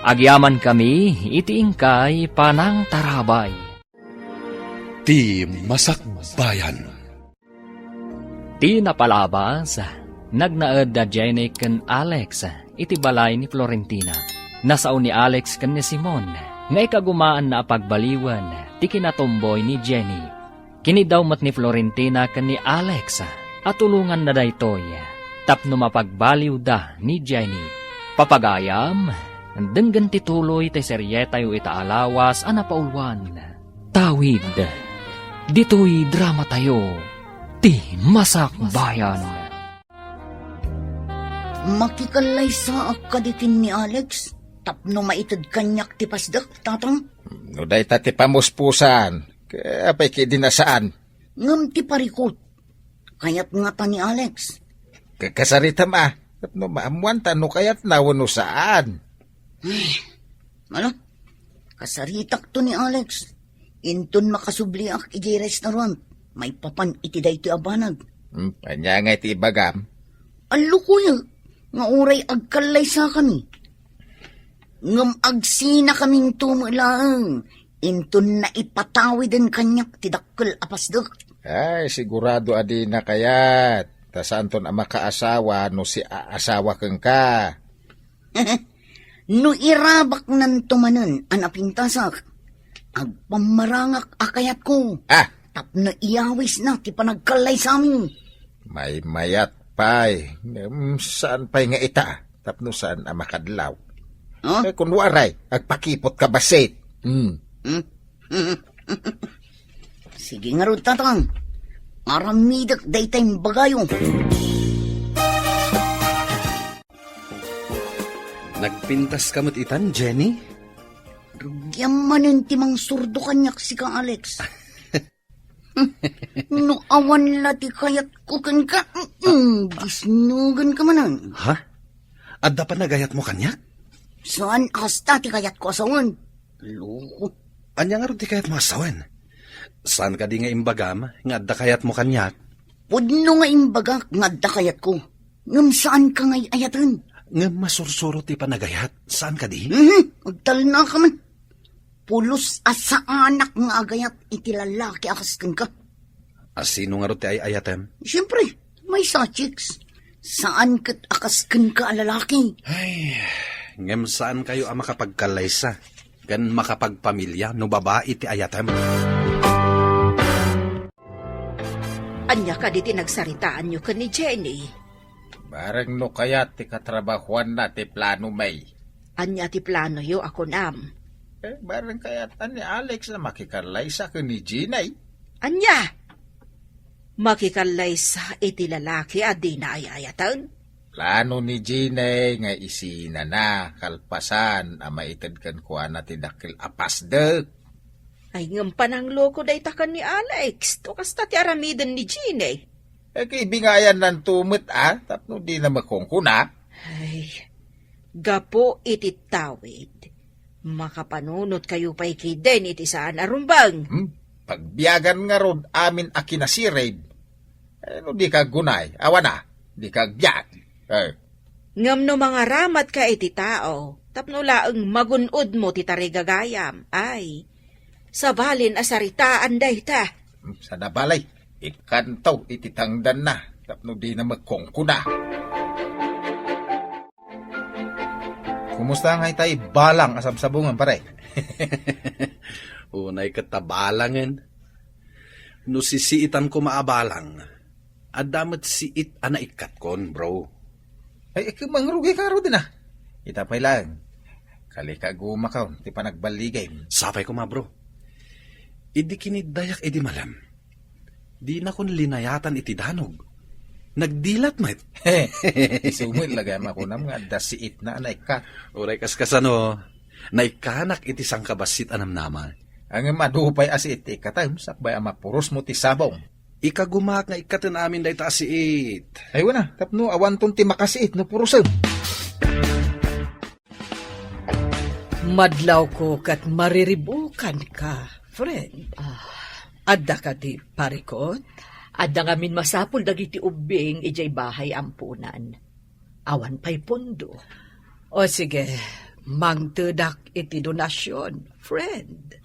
Speaker 2: Agyaman kami, iti ingkay panang tarabay.
Speaker 1: Ti Masakbayan.
Speaker 2: Ti napalabas, nagnaed da Jenny ken Alex, iti balay ni Florentina. Nasaon ni Alex ken ni Simon, nga ikagumaan na pagbaliwan, ti kinatomboy ni Jenny. Kinidaw mat ni Florentina ken ni Alex, at tulungan na daytoy, tapno mapagbaliw da ni Jenny. Papagayam, denggan tituloy ti seryetayo itaalawas anapaulwan. Tawid, dito'y drama tayo, ti masakbayan.
Speaker 3: Makikalay sa akadikin ni Alex, tapno maitad kanyak ti pasdak, tatang.
Speaker 4: No dayta ti pamuspusan, kaya pa'y kidinasaan.
Speaker 3: Ngam ti parikot, kayat nga ta ni Alex.
Speaker 4: Kakasaritam tapno maamuan ta no kayat nawano saan.
Speaker 3: Ano? Kasaritak to ni Alex. Inton makasubliak iti restaurant, may papan iti dayto abanag.
Speaker 4: Panya nga iti ibagam.
Speaker 3: Alo kuya, nga uray agkalay sa kami. Ngam agsina kaming tumulang, inton na ipatawidan kanyak tidakkel apasdak.
Speaker 4: Ay, sigurado adi na kayat. Ta saan ton ang makaasawa no si aasawa kang ka.
Speaker 3: No irabak nan tumanan anapintasak, agpamarangak akayat ko. Tapno iyawis na ti panagkalay sa amin.
Speaker 4: May mayat pay. Saan pay nga ita? Tapno saan ang makadlaw?
Speaker 3: Huh?
Speaker 4: Kung waray, agpakipot ka basit.
Speaker 3: Sige nga ron, tatang. Aramidak daytay bagayo.
Speaker 1: Nagpintas kamot itan, Jenny?
Speaker 3: Rugyamanin timang surdo kanyak si ka Alex. No awan lati kayat ko kan ka. Gisnugan ka manan.
Speaker 1: Ha? Adda pa nagayat mo kanyak?
Speaker 3: Saan hasta ti kayat ko asawan? Loko.
Speaker 1: Anya nga ron ti kayat mo asawan? Saan ka di nga imbagam, nga adda kayat mo kanyak?
Speaker 3: Pudno nga imbagak nga adda kayat ko. Ngam saan ka ngay ayatan?
Speaker 1: Nga masursuro ti panagayat, saan ka di?
Speaker 3: Agtal na ka man. pulos asa anak nga agayat iti lalaki akasken ka.
Speaker 1: Sino nga ro ti ay ayatem?
Speaker 3: Siyempre, may sa chicks. Saan kat akasken ka a lalaki?
Speaker 1: Ngem saan kayo ang makapagkalaysa? Gan makapagpamilya no babae ti ayatem?
Speaker 6: Anya ka di nagsaritaan nyo ka ni Jenny.
Speaker 4: Barang no kaya ti katrabahuan na ti plano may.
Speaker 6: Anya ti plano yo ako nam.
Speaker 4: Barang kaya ni Alex na makikarlaysa ka ni Ginay.
Speaker 6: Anya? Makikalay sa iti lalaki at di na ayayatan.
Speaker 4: Plano ni Ginay nga isina na kalpasan ama itad kan kuha na ti dakil apasdek.
Speaker 6: Ay ngam panang loko day takan ni Alex. To kasta ti aramidan ni Gine.
Speaker 4: Kaibigayan ng tumit tapno di na makongkuna.
Speaker 6: Ay, gapo iti tawid. Makapanunot kayo pa'y kiden iti saan arumbang.
Speaker 4: Pagbiyagan nga ron amin a kinasiraid. No di ka gunay, awa na, di ka biyag.
Speaker 6: Ngam no mga ramat ka iti tao, tapno laeng magunod mo ti tarigagayam. Ay, sabalin asaritaan day ta.
Speaker 4: Sa nabalay, ikantaw iti tangdan na, tapno di na magkongkuna. Kumusta nga itay balang asabsabungan pare?
Speaker 1: Unay katabalangan. No sisiitan ko maabalang. Adamat siit anaikat kon, bro.
Speaker 4: Ay, mangrugi ka ro din Itapay lang. Kalika gumakaw, ti panagbaligay.
Speaker 1: Sapay ko bro. Idi kinidayak idi malam. Di na kon linayatan iti danog. Nagdilat met.
Speaker 4: Isumil lagay makunam nga dasiit na anaikat.
Speaker 1: Uray kaskasano. Naikanak iti sangkabasit anam naman.
Speaker 4: Ang madupay asit ikatay, sakbay ang mapuros mo ti sabong.
Speaker 1: Ikagumak nga ikatan amin day taasiit.
Speaker 4: Ay wana, tapno awan ton ti makasiit no purusan.
Speaker 8: Madlaw ko kat mariribukan ka, friend. Adda ka di parikot?
Speaker 7: Adda ngamin masapul dagiti ubing ijay bahay ampunan. Awan pa'y pundo.
Speaker 8: O sige, mangtedak iti donasyon, friend.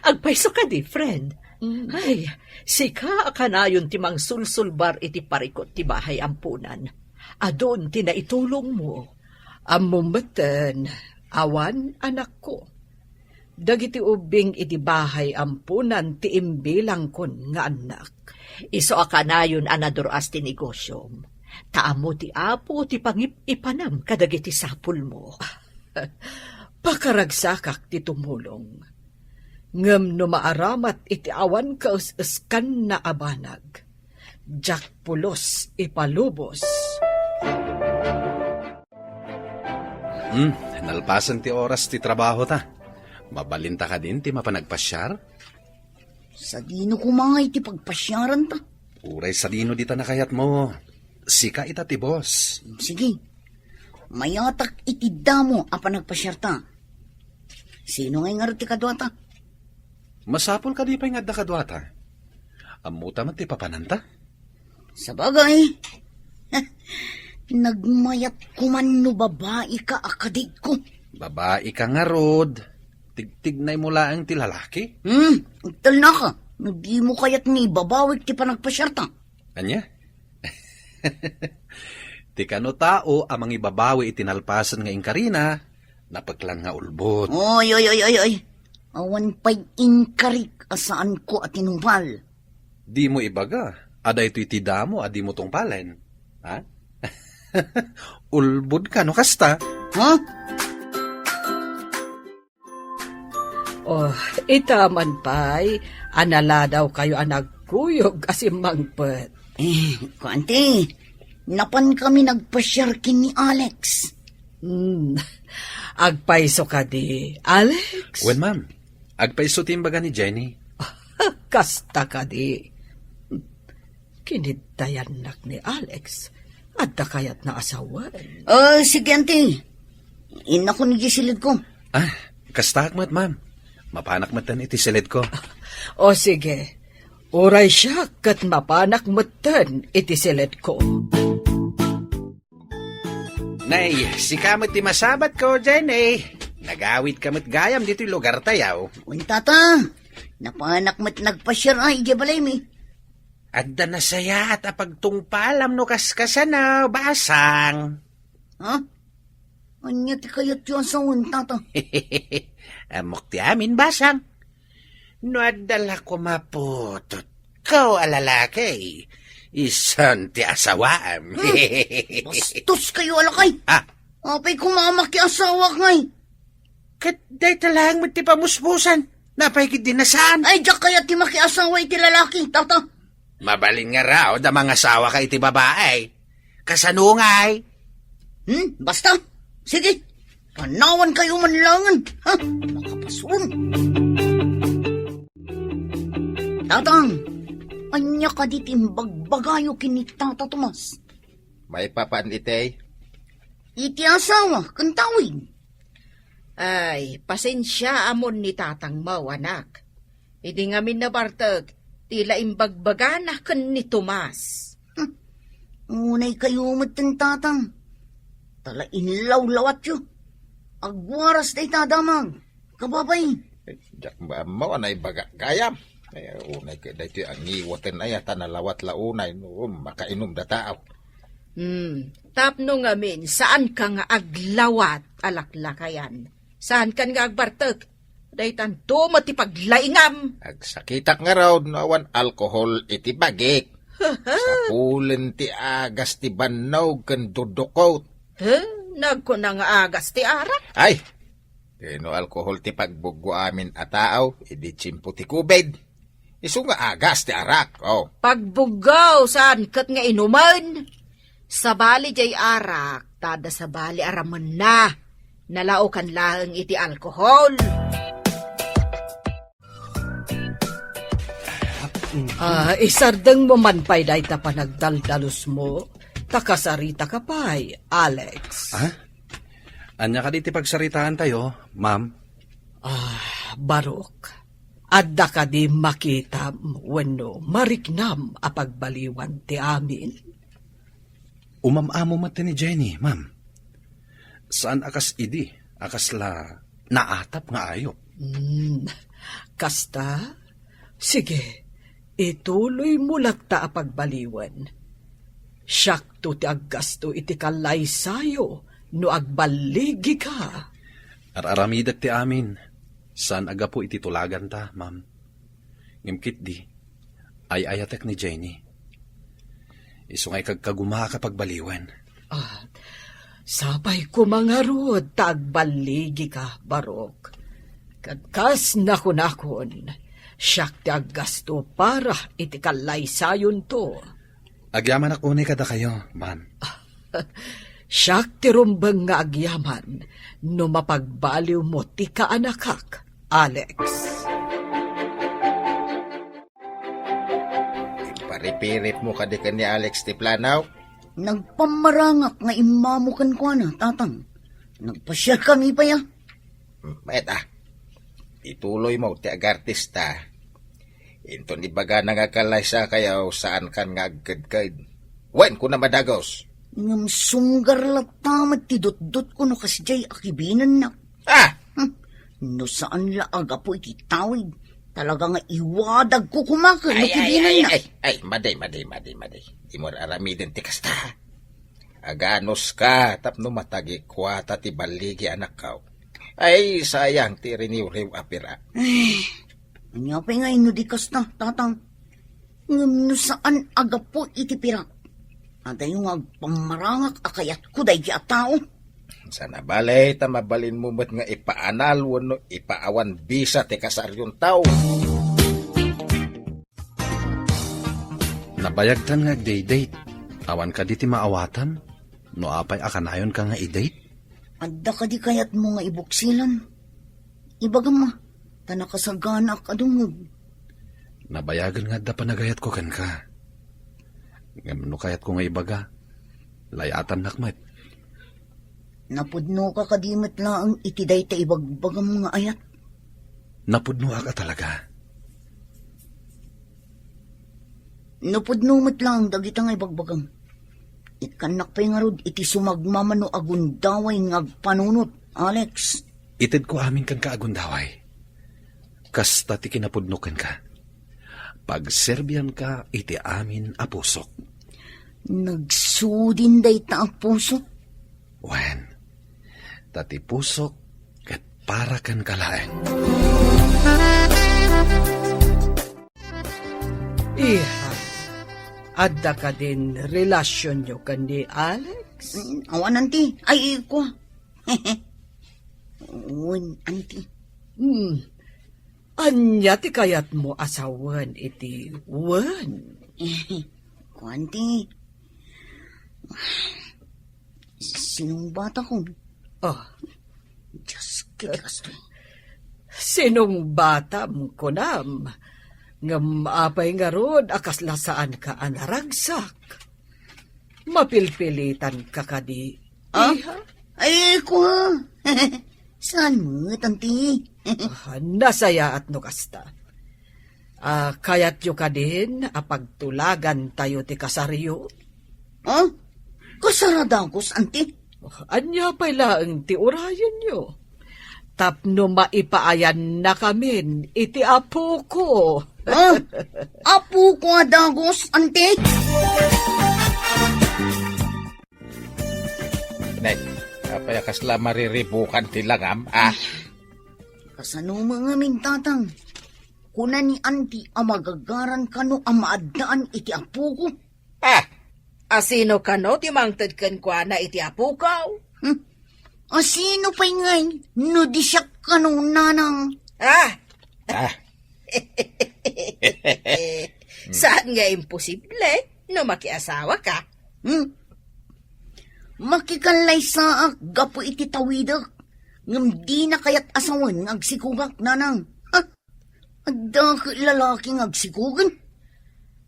Speaker 7: Agpaiso ka di, friend. Ay, sika kanayon ti mang sulsulbar iti parikot ti bahay ampunan. Adon ti naitulong mo.
Speaker 8: Amumeten, awan anak ko. Dagiti ubing iti bahay ampunan ti imbilang kon nga anak.
Speaker 7: Iso akanayon anaduras ti negosyom. Taamo ti apo ti pangip-ipanam kadagiti sapul mo.
Speaker 8: Pakaragsakak ti tumulong. Ngem no maaramat iti awan kaus-uskan na abanag. Jak pulos ipalubos.
Speaker 1: Nalpasan ti oras ti trabaho ta. Mabalinta ka din ti mapanagpasyar?
Speaker 3: Sa dino kumangay ti pagpasyaran ta.
Speaker 1: Uray sa dino dita nakayat mo. Sika ita ti boss.
Speaker 3: Sige, mayatak iti damo apan nagpasyar ta. Sino ngay nga ti kadwata?
Speaker 1: Masapol ka di pa'y nga dakadwata. Amuta man ti papananta?
Speaker 3: Sa bagay, nagmayat kuman no babae ka akadig ko.
Speaker 1: Babae ka nga, Rod. Tigtignay mo laang ti lalaki.
Speaker 3: Tal na ka. No di mo kayat ni babawik ti panagpasyarta.
Speaker 1: Anya? Ti kano tao amang ibabawi itinalpasan nga inkarina, napaglan nga ulbot.
Speaker 3: Oy. Awan pa'y inkarik asaan ko at tinungpal.
Speaker 1: Di mo ibaga. Ada ito itidamo, adi mo tungpalen. Ha? Ulbod ka, no kasta?
Speaker 3: Ha?
Speaker 8: Oh, itaman pa'y anala daw kayo anagkuyog asimangpet.
Speaker 3: Kuante, napan kami nagpasyar kin ni Alex.
Speaker 8: Agpaiso ka di, Alex?
Speaker 1: Well, ma'am. Agpaisutin baga ni Jenny.
Speaker 8: Kasta ka di. Kinidayanak ni Alex. At kayat na asawan.
Speaker 3: Sige, ante. Ina ko ni gisilid ko.
Speaker 1: Kastak mat, ma'am. Mapanak matan iti silid ko.
Speaker 8: O sige, uray siya kat mapanak matan iti silid ko.
Speaker 5: Nay, si kamot ti masabat ko, Jenny. Nagawid kamit gayam dito'y lugar tayaw.
Speaker 3: Uy, tata, napanak mat nagpasyar ay, ije balay mi.
Speaker 5: Adda na saya at apagtungpalam no kaskasana, basang.
Speaker 3: Ha? Anya ti kayat yung asawan, tata.
Speaker 5: Amok ti amin, basang. No adala ko maputot. Kau alalaki. Isan ti asawaan.
Speaker 3: Bastos kayo alakay.
Speaker 5: Ah,
Speaker 3: Apay kumamaki asawa ngay.
Speaker 5: kaday talang mo ti pamuspusan. Napaikid din na saan.
Speaker 3: Ay, diyak kaya ti makiasawa iti lalaki, tata.
Speaker 5: Mabalin nga raw, da mga asawa ka iti babae. Kasanungay.
Speaker 3: Basta. Sige. Panawan kayo manlangan. Ha? Nakapasun. Tatang, anya ka di timbagbagayo kini Tata Tomas.
Speaker 4: May papanitay.
Speaker 3: Iti asawa, kantawin.
Speaker 6: Ay, pasensya amon ni tatang mau, anak. Idi ngamin na bartag, tila imbagbaganah ken ni Tomas.
Speaker 3: Unay kayo matin tatang. Tala inlaw-lawat yu. Agwaras day tadamag. Kababay.
Speaker 4: Jak mo anay baga gayam. Ay, unay ka dito ang iwaten ay at nalawat launay no makainom da tao.
Speaker 6: Tapno ngamin, saan ka nga aglawat alaklakayan? Saan ka nga agbartag? Daytan to matipaglaingam.
Speaker 4: Agsakitak nga raw nawan alkohol iti bagik. Sa pulen ti agas ti banaw ken dudukot.
Speaker 6: Nagko na nga agas ti arak.
Speaker 4: Ay, no alkohol ti pagbugo amin a tao, idi tsimpo ti kubed. Isu nga agas ti arak, oh.
Speaker 6: Pagbugaw, saan kat nga inuman? Sa bali jay arak, tada sa bali araman na. Nalao kan laheng iti alkohol.
Speaker 8: Isardeng mo man pa'y dahi ta panagdaldalos mo. Takasarita ka pa'y, Alex.
Speaker 1: Ha? Anya ka diti pagsaritaan tayo, ma'am?
Speaker 8: Barok, adda ka di makita wenno mariknam a pagbaliwan ti amin.
Speaker 1: Umamamo mati ni Jenny, ma'am. Saan akas idi? Akas la naatap nga ayo.
Speaker 8: Kasta, sige, ituloy mo lagta a pagbaliwan. Syakto ti aggasto iti kalay sayo, no agbaligi ka.
Speaker 1: Araramidag ti amin. Saan aga po iti tulagan ta, ma'am? Ngimkit di, ay ayatek ni Jenny. Isungay kagkaguma ka pagbaliwan.
Speaker 8: Sabay ko mga rod, tagbaligi ka, Barok. Kadkas nakon, siyak ti aggasto para iti kalay sayon to.
Speaker 1: Agyaman ako ni kada kayo, ma'am.
Speaker 8: Siyak ti rumbang nga agyaman, no mapagbaliw mo ti kaanakak, Alex.
Speaker 4: Paripirit mo kadi ka ni Alex ti planaw.
Speaker 3: Nagpamarangak nga imamukan ko na, tatang. Nagpasyar kami pa ya.
Speaker 4: Ituloy mo ti agartista. Into ni baga nga kalay sa kayaw saan kan nga agkadkad. Wen ko na madagos.
Speaker 3: Ngam sunggar latamat ti dot-dot ko no kasjay akibinan na. No saan la aga po iti tawid. Talaga nga iwadag ko kumakal no kibinan na.
Speaker 4: Ay, maday. Imor aramidin ti kasta. Aganos ka, tapno matagi kwata ti baligi anak kaw. Ay, sayang ti riniw-riw apira.
Speaker 3: Anya pa nga ino di kasta, tatang. Ngam no saan aga po iti pirak. Ada yung agpamarangak akayat ko dahi a tao.
Speaker 4: Sana balay, tamabalin mo met nga ipaanal, wano ipaawan bisa ti kasaryong tao.
Speaker 1: Nabayagtan nga day-date. Awan ka diti maawatan. No apay akanayon ka nga i-date.
Speaker 3: Adda ka di kayat mo nga ibuksilan. Ibagam ma, tanakasagana ka dungog.
Speaker 1: Nabayagan nga da panagayat ko kan ka. Ngam kayat ko nga ibaga. Layatan nakmat.
Speaker 3: Napudno ka kadimat laang itiday ta ibagbagam nga ayat.
Speaker 1: Napudno ka talaga.
Speaker 3: Napudno mat lang dagita nga ibagbagam. Ikanak pa nga rod iti sumagmamano agundaway nga agpanunot, Alex.
Speaker 1: Itid ko amin kan kaagundaway. Kasta ti kinapudnukan ka. Pagserbian ka, iti amin a pusok.
Speaker 3: Nagsudin day ta ang puso.
Speaker 1: Wen, tati pusok, kat para kan kalaeng.
Speaker 8: Iha, adda ka din relasyon nyo kan ni Alex?
Speaker 3: Awan, anti. Ay, ko. Awan, anti.
Speaker 8: Anya ti kayat mo asawan iti wan.
Speaker 3: Ko, anti. Sinong bata ko?
Speaker 8: Oh,
Speaker 3: Diyos, kitikas to.
Speaker 8: sinong bata mo kunam? Ngam apay nga rod, akas lasaan ka anaragsak. Mapilpilitan ka kadi.
Speaker 3: Ah?
Speaker 8: Iha?
Speaker 3: Ay, ko. Saan mo, tanti?
Speaker 8: Nasaya at no kasta. Kayat yu ka din, apagtulagan tayo ti kasaryo.
Speaker 3: Ah? Kasaradagos, anti?
Speaker 8: Anya pa'y laang ti urayan nyo. Tapno maipaayan na kamin, iti apo ko.
Speaker 3: Ah? Apo ko adagos, anti?
Speaker 4: Nay, apay kasla mariribukan ti langam,
Speaker 3: Kasano mga mintatang? Kuna ni anti ang magagaran kano ang maadaan iti apo ko.
Speaker 6: Asino ka no, timangtad kan kwa na iti apo ka?
Speaker 3: Asino pa'y ngay, no di siya kanong nanang.
Speaker 6: Saan nga imposible no makiasawa ka?
Speaker 3: Makikalay saak, gapo iti tawidak. Ngam di na kayat asawan ng agsikugak, nanang. Adda lalaking agsikugan.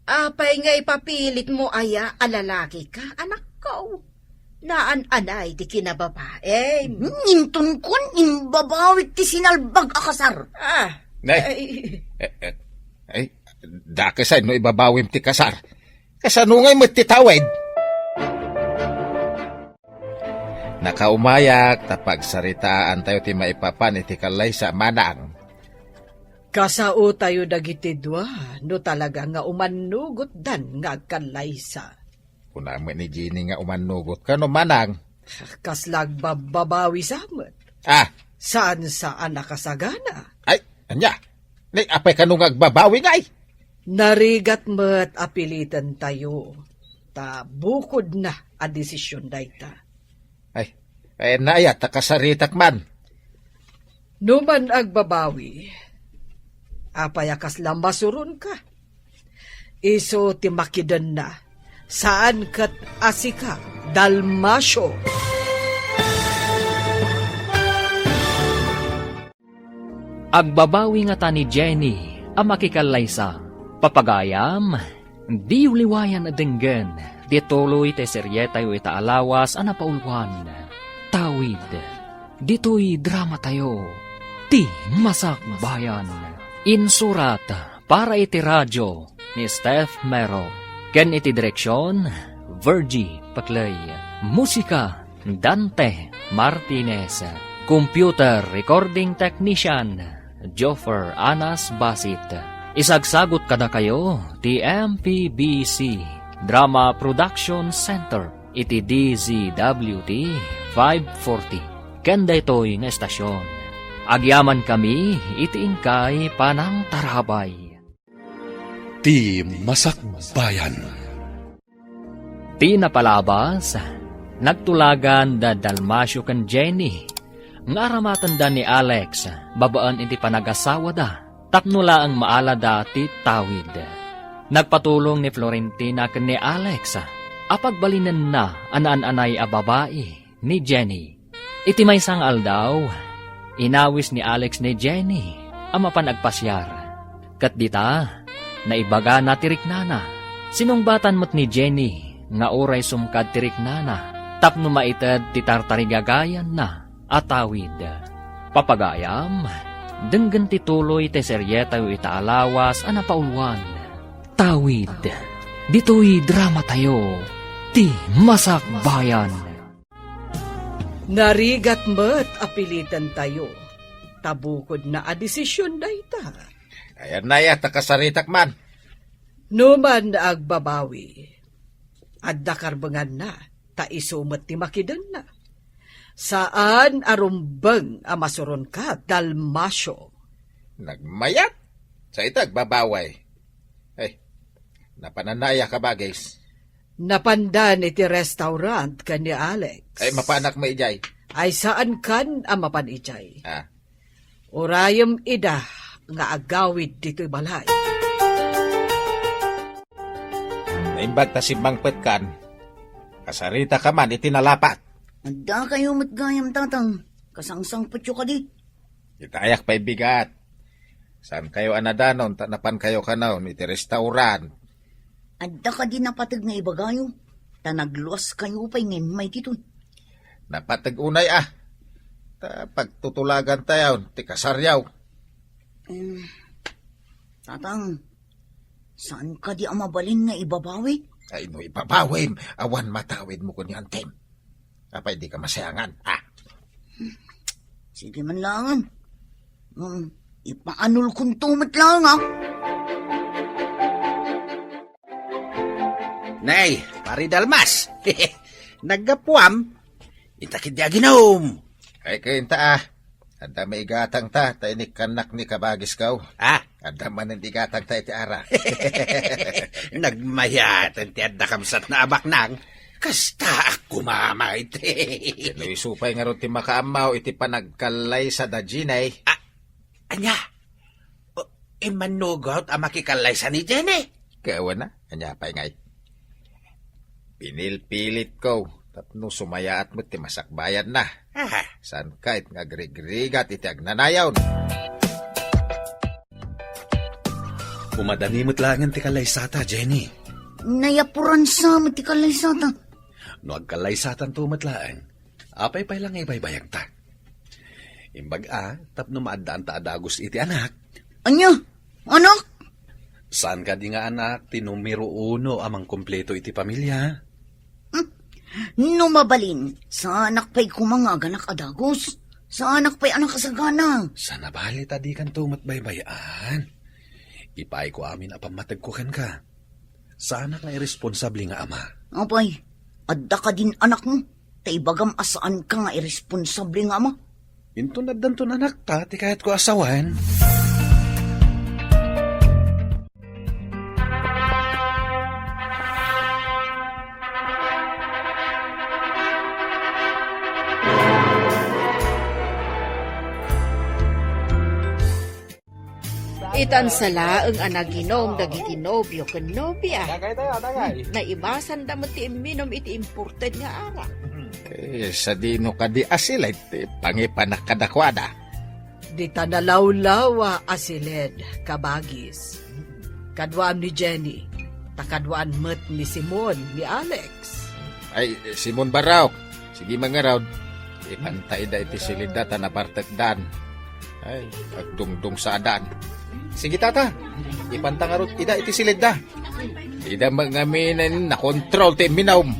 Speaker 6: Apay nga ipapilit mo aya alalaki ka, anak ko. Naan-anay di kinababae.
Speaker 3: Nintun kun, imbabawit ti sinalbag akasar.
Speaker 4: Nay, ay, dakasay no ibabawim ti kasar. Kasanungay mo ti tawid. Nakaumayak, tapagsaritaan tayo ti maipapan iti kalay sa manang.
Speaker 8: Kasao tayo dagiti dua, no talaga nga umanugot dan nga kalaysa.
Speaker 4: Kunama ni Jenny nga umanugot ka no manang.
Speaker 8: Kaslag babawi samet. Saan saan nakasagana?
Speaker 4: Ay, anya, nay apay ka nung agbabawi ngay.
Speaker 8: Narigat met apilitan tayo. Ta bukod na a desisyon dayta.
Speaker 4: Ay naya, takasaritak man.
Speaker 8: Numan agbabawi, apayakas lang masurun ka. Iso timakidan na, saan kat asika, dalmasyo.
Speaker 2: Agbabawi nga ta ni Jenny, ang makikalaysa. Papagayam, di uliwayan adenggen, di tuloy te seryeta yu itaalawas ana paulwan. Tawid, dito'y drama tayo, ti Masak Bayan. Insurat para iti radyo ni Steph Mero. Ken iti direksyon, Virgie Paclay. Musika, Dante Martinez. Computer Recording Technician, Joffer Anas Basit. Isagsagot kada kayo, ti MPBC Drama Production Center. Iti DZWT 540. Kenda ito'y nga estasyon. Agyaman kami, iti ingkay panang tarabay.
Speaker 1: Ti Masak Bayan.
Speaker 2: Ti napalabas, nagtulagan da Dalmasyo kan Jenny. Nga aramatan da ni Alex, babaan iti panag-asawa da. Tapnula ang maala dati tawid. Nagpatulong ni Florentina kan ni Alex, apagbalinan na anaan-anay a babae ni Jenny. Iti may sang aldaw, inawis ni Alex ni Jenny ang mapanagpasyar. Kat dita, naibaga na tiriknana. Sinungbatan mo't ni Jenny, nga oray sumkad tiriknana, tapno maitad ti tartarigagayan na atawid. Papagayam, denggan ti tuloy ti seryeta yu itaalawas ana paulwan. Tawid, dito'y drama tayo. Ti Masak Bayan.
Speaker 8: Narigat met apilitan tayo. tabukod na a desisyon na ita.
Speaker 4: Ayan na ya, takasaritak man.
Speaker 8: Numan agbabawi, at dakarbangan na, ta isumat ti makidan na. Saan arumbang amasuron ka, Dalmasyo?
Speaker 4: Nagmayat? Sa itag babaway. Ay, napananaya ka ba, guys?
Speaker 8: Napandan iti restaurant ka ni Alex.
Speaker 4: Ay, mapanak mo ijay.
Speaker 8: Ay saan kan amapan ijay?
Speaker 4: Ah,
Speaker 8: Urayam ida nga agawid dito'y balay.
Speaker 4: naimbag ta si Bangpet kan. Kasarita ka man, itinalapat.
Speaker 3: Anda kayo matgayam tatang. Kasangsang patyo ka di.
Speaker 4: Itayak pa'y bigat. Saan kayo anadanon, tanapan kayo kanaw, iti restaurant.
Speaker 3: Adda ka di napatag nga ibagayo. Tanagluwas kayo pa'y ngayon may tito.
Speaker 4: Napatag unay pagtutulagan tayo, ti kasaryaw.
Speaker 3: Tatang, saan ka di amabalin nga ibabawi?
Speaker 4: Ay no, ipapawim, awan matawid mo ko ni Antem. Apay di ka masayangan,
Speaker 3: Sige man langan. Ipaanul kong tumat lang ah.
Speaker 5: Nay, pari Dalmas. Naggapuam. Itakid di aginom.
Speaker 4: Ay kainta Anda may igatang ta, tainik kanak ni kabagis kaw. Anda man ang igatang ta iti ara.
Speaker 5: Nagmayatan ti adda kamsat na abak nang. Kasta ako mamay te.
Speaker 4: Kano isupay nga ron ti makaamaw, iti panagkalay sa dajinay.
Speaker 5: Anya, imanugot ang makikalay sa ni Jenny.
Speaker 4: Kawan na, anya pa'y ngay. Pinilpilit ko, tapno sumayaat mo ti masakbayan na. San kahit nga grigrigat iti agnanayaw.
Speaker 1: Umadanimot langan ti kalaysata, Jenny.
Speaker 3: Nayapuran sa matikalay sata.
Speaker 1: No agkalaysatan tumatlaan, apay pay lang ibaybayag ta. Imbag tapno maadaan ta adagos iti anak.
Speaker 3: Anya? Anak?
Speaker 1: Saan ka di nga anak, tinumero 1 amang kompleto iti pamilya?
Speaker 3: No mabalin, sa anak pa'y kumangaganak adagos. Sa anak pa'y anak kasagana.
Speaker 1: Sa nabali tadi kan tumat baybayan. Ipay ko amin apamatagkukan ka. Sa anak nga irresponsable nga ama.
Speaker 3: Apay, adda ka din anak mo. Taibagam asaan ka nga irresponsable nga ama.
Speaker 1: Intunad danton anak ta, ti kahit ko asawan.
Speaker 6: Itan sala ang anaginom dagiti nobyo ken nobya. Naibasan da ti iminom iti imported nga ara.
Speaker 4: Sa dino ka di asil, iti pangipanak kadakwada.
Speaker 8: Di tanalawlawa asiled kabagis. Kadwaan ni Jenny, takadwaan met ni Simon, ni Alex.
Speaker 4: Ay, Simon Baraw, sige mga raw, ipantay da iti silida tanapartekdan. Ay, agdungdung sa adan. Sige tata, ipantangarot ida iti silida. Ida mangaminan na kontrol ti minom.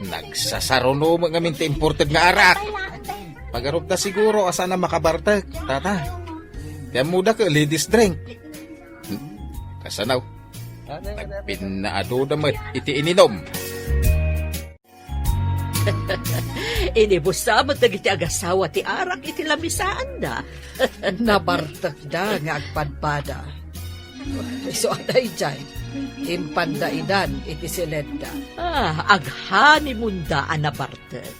Speaker 4: Nagsasaruno mangamin ti imported nga arak. Pagarup ta siguro asa na makabartek, tata. Kaya muda ka ladies drink. Kasanaw, nagpinaado naman iti ininom.
Speaker 7: Inibusamot na iti agasawa ti arak iti lamisaan na.
Speaker 8: Nabartak da nga agpadpada. So aday dyan, impandaidan iti silenda.
Speaker 7: Aghani munda anabartek.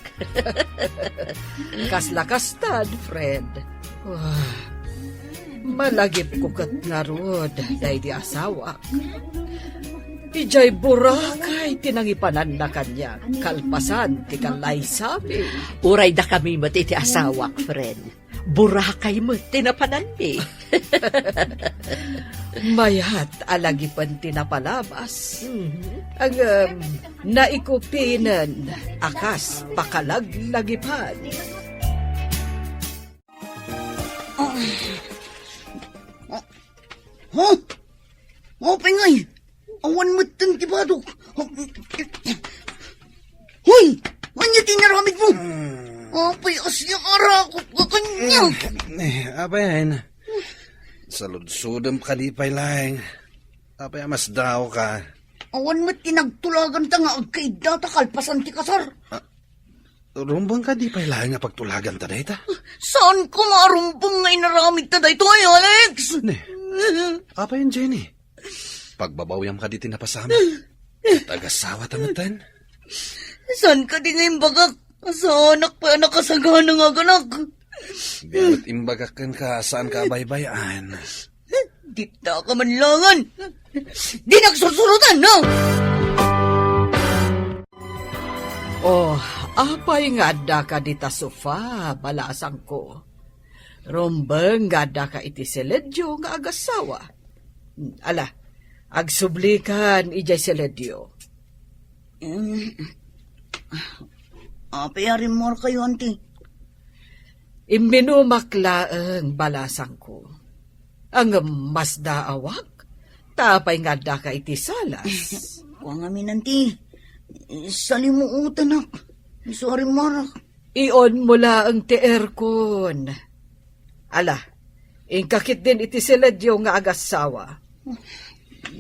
Speaker 8: Kaslakastad, Fred. Malagip ko kat narod dahi di asawa. Ijay burakay tinangipanan na kanya. Kalpasan ti kalay sabi.
Speaker 7: Uray da kami mo iti asawak, friend. Burakay mo tinapanan ni.
Speaker 8: Mayat alagipan tinapalabas. Ang naikupinan akas pakalaglagipan.
Speaker 3: Pengay! Awan mo itong tibadok. Hoy! Anya tinaramid mo? Apay asya ara ko kanya.
Speaker 1: Saludsudam ka di pa'y lang. Apay mas daw ka.
Speaker 3: Awan mo't tinagtulagan ta nga agkaida ta kalpasan ti kasar.
Speaker 1: Rumbang ka di pa'y lang nga pagtulagan ta dayta.
Speaker 3: Saan ko marumpong nga inaramid ta dayto ay, Alex?
Speaker 1: Ne, apa yun, Jenny? Pagbabawyam ka di tinapasama. Tagasawa tamatan.
Speaker 3: Saan ka di ngayon bagak? Sa anak pa nakasagana nga ganak.
Speaker 1: Di amat imbagakan ka saan ka baybayan.
Speaker 3: Di ta ka manlangan. Di nagsusurutan, no?
Speaker 8: Oh, apay nga da ka dita sofa, balasang ko. Rumbang nga da ka iti seledyo nga agasawa. Ala, agsublikan ijay seledyo.
Speaker 3: Apayarin mo kayo, auntie.
Speaker 8: Imbinumaklaang balasang ko. Ang mas daawak, tapay nga da ka iti salas.
Speaker 3: Kuang amin, auntie. Salimuutan ak. Sorry, Marak.
Speaker 8: Iyon mula ang teerkon. Ala, ingkakit din iti seledyo nga agasawa.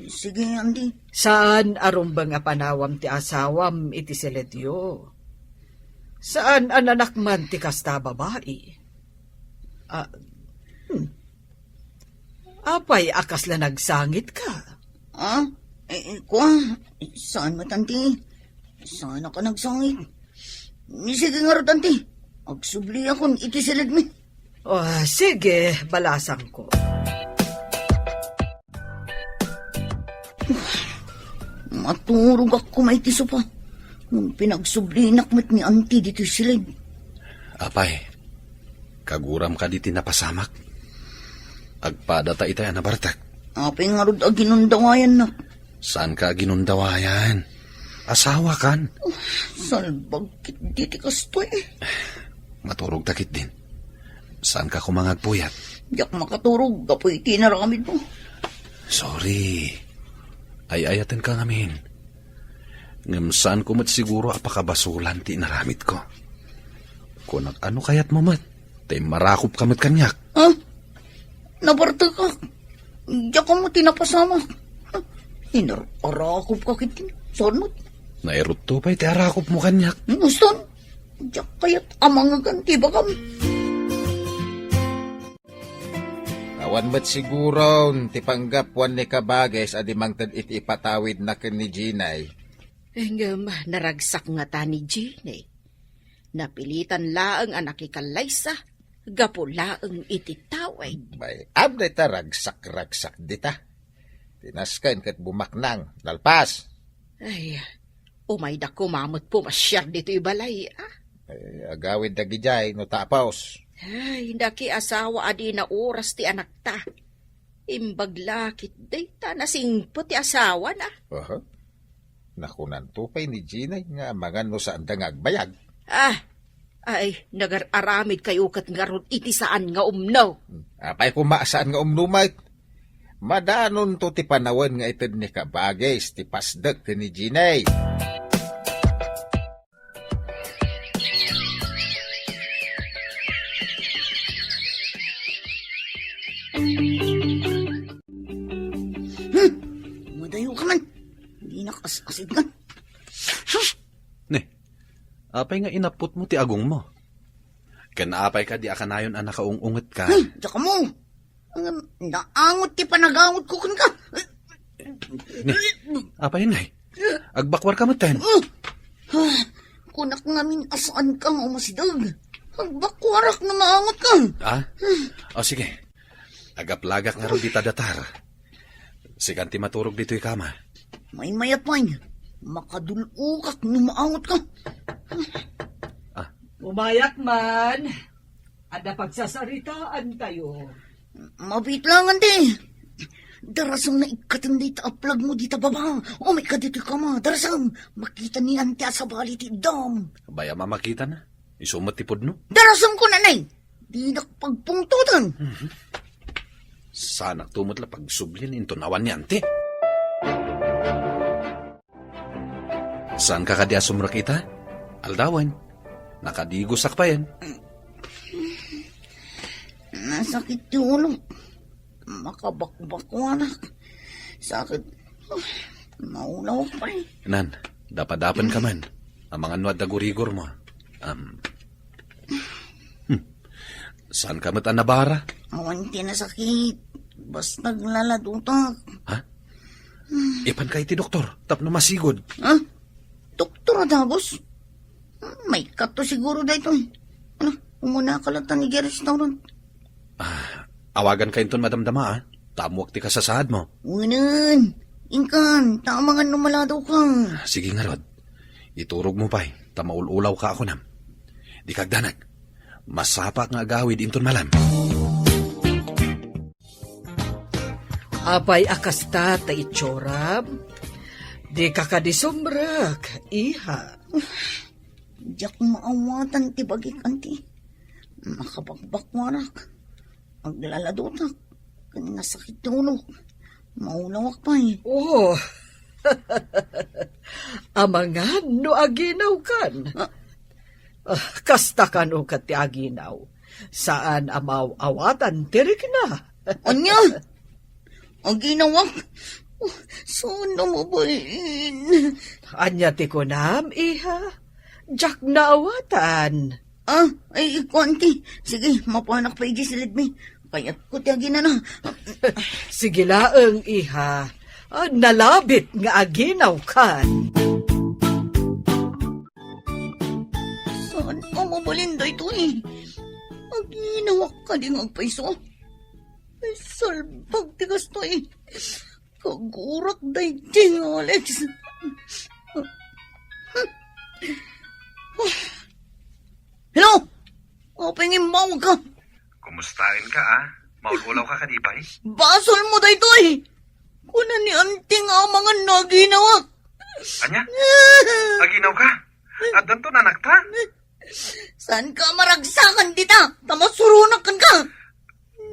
Speaker 3: Sige, auntie.
Speaker 8: Saan arumbang nga panawam ti asawam iti seledyo? Saan ang anak man ti kasta babae? Apay akas la nagsangit ka?
Speaker 3: Ah? Kuang, saan mo, auntie? Saan ka nagsangit? Sige nga ro, auntie. Agsubli akong itisilid mi.
Speaker 8: Oh, sige, balasang ko.
Speaker 3: Maturog ako maitiso pa. Nung pinagsublinak mo't ni auntie dito silid.
Speaker 1: Apay, kaguram ka di tinapasamak. Agpada ta itay anabartak.
Speaker 3: Apay nga ro ginundawayan na.
Speaker 1: Saan ka ginundawayan? Asawa kan?
Speaker 3: Salbag kit diti kastoy.
Speaker 1: Maturog takit din. Saan ka kumangagpuyat?
Speaker 3: Diyak makaturog, kapoy tinaramid mo.
Speaker 1: Sorry. Ay-ayatin ka ngamin. Ngamsaan ko mat siguro apakabasulan ti naramit ko. Kung ano kayat mo mat, tay marakop ka mat kanyak.
Speaker 3: Ha? Nabarta ka. Diyak mo tinapasama. Inarakop ka kitin. Saan mo?
Speaker 1: Nairot to pa'y ti arakop mo kanyak.
Speaker 3: Guston? Diyak kayat amang ganti ba kami?
Speaker 4: Awan ba't siguro, ti panggapwan ni Kabagay sa adimang iti ipatawid na ken ni Ginay.
Speaker 6: Ngam, naragsak nga ta ni Ginay. Napilitan laang anak ikalaysa, gapo laang iti tawid.
Speaker 4: Bay, abday ta ragsak-ragsak dita. Tinaskan kat bumaknang, lalpas.
Speaker 6: Ay, umay da kumamot po masyar dito ibalay, ah.
Speaker 4: Ay, agawid da gijay, no tapaos.
Speaker 6: Ay, daki asawa adi na oras ti anak ta. Imbaglakit day ta nasingpo ti asawa na.
Speaker 4: Aha. Nakunan tupay ni Ginay nga mangan no saan da ngagbayag.
Speaker 6: Ah, ay, nagararamid kayo kat ngarod iti saan nga umnaw.
Speaker 4: Apay kumasaan nga umnumay. Madanon to ti panawan nga itid ni Kabagay ti pasdag ni Ginay.
Speaker 3: Madayo ka man. Hindi nakasasid ka.
Speaker 1: Ne, apay nga inapot mo ti agong mo. Kanaapay ka di akanayon ang nakaungungot ka.
Speaker 3: Diyak mo. Naangot ti panagangot ko kan ka.
Speaker 1: Ne, apay nay. Agbakwar ka matan.
Speaker 3: Kunak ngamin asaan kang umasidag. Agbakwarak na maangot ka.
Speaker 1: Ah? O sige. Agaplagak nga ro di tadatar. Siganti maturog dito'y kama.
Speaker 3: May mayapay. Makadulukak na maangot ka.
Speaker 8: Umayak man. Ada pagsasaritaan tayo.
Speaker 3: Mabit lang, ante. Darasang na ikatanday ta aplag mo dita baba. O may kadito ka ma. Darasang makita ni ante sa bali ti dam.
Speaker 1: Baya mamakita na. Isumat ti pudno.
Speaker 3: Darasang ko nanay. Di nakapagpungtutan.
Speaker 1: Sanak tumot la pagsublin into nawan ni ante. Saan ka kadya sumrakita? Aldawan. Nakadigosak pa yan.
Speaker 3: Nasakit yung ulo. Makabakbak ko, anak. Sakit. Maulaw pa eh.
Speaker 1: Nan, dapat-dapan ka man. Ang mga nuwad na gurigor mo. Saan ka mata nabara?
Speaker 3: Awan tinasakit. Bas naglaladutak.
Speaker 1: Ha? Ipan ka iti doktor. Tap na masigod.
Speaker 3: Ha? Doktor Adagos? May kato siguro dito eh. Ano, umuna ka lang ni restaurant.
Speaker 1: Awagan ka inton madamdama ah. Tamuak ti kasasahad mo.
Speaker 3: Unan, ingkan, tama nga numalado ka.
Speaker 1: Sige nga Rod. Iturog mo pa tamaululaw ka ako nam. Di kagdanag. Masapak nga agawid inton malam.
Speaker 8: Apay akasta ta itsorab. Di ka kadisumrak, iha.
Speaker 3: Diyak maawatan ti bagik anti. Makabagbak warak. Maglaladotak. Kanina sakit tulog. Maulawak pa eh.
Speaker 8: Oh, amangan no aginaw kan. Kasta ka no kat ti aginaw. Saan amaw awatan tirik na.
Speaker 3: Anya? Ang ginawak? Saan mo ba yun?
Speaker 8: Anya ti kunam, iha. Jak na awatan.
Speaker 3: Ay, konti. Sige, mapanak pa iji silid mi. Kaya't ko tiyagin na.
Speaker 8: Sige laeng, iha. Nalabit nga aginaw kan.
Speaker 3: Saan ka mabalinda ito eh? Ang ginawak ka din ang paiso. Ay, salbag tigas to eh. Kagurak day ding, Alex. Hello? Opengin mo ka.
Speaker 1: Kumustahin ka ah? Maululaw ka kanibay?
Speaker 3: Basol mo day to eh. Kuna ni anting ang mga naginawak.
Speaker 1: Anya? Aginaw ka? At danto nanak ta?
Speaker 3: Saan ka maragsakan dita? Tamasurunakan ka.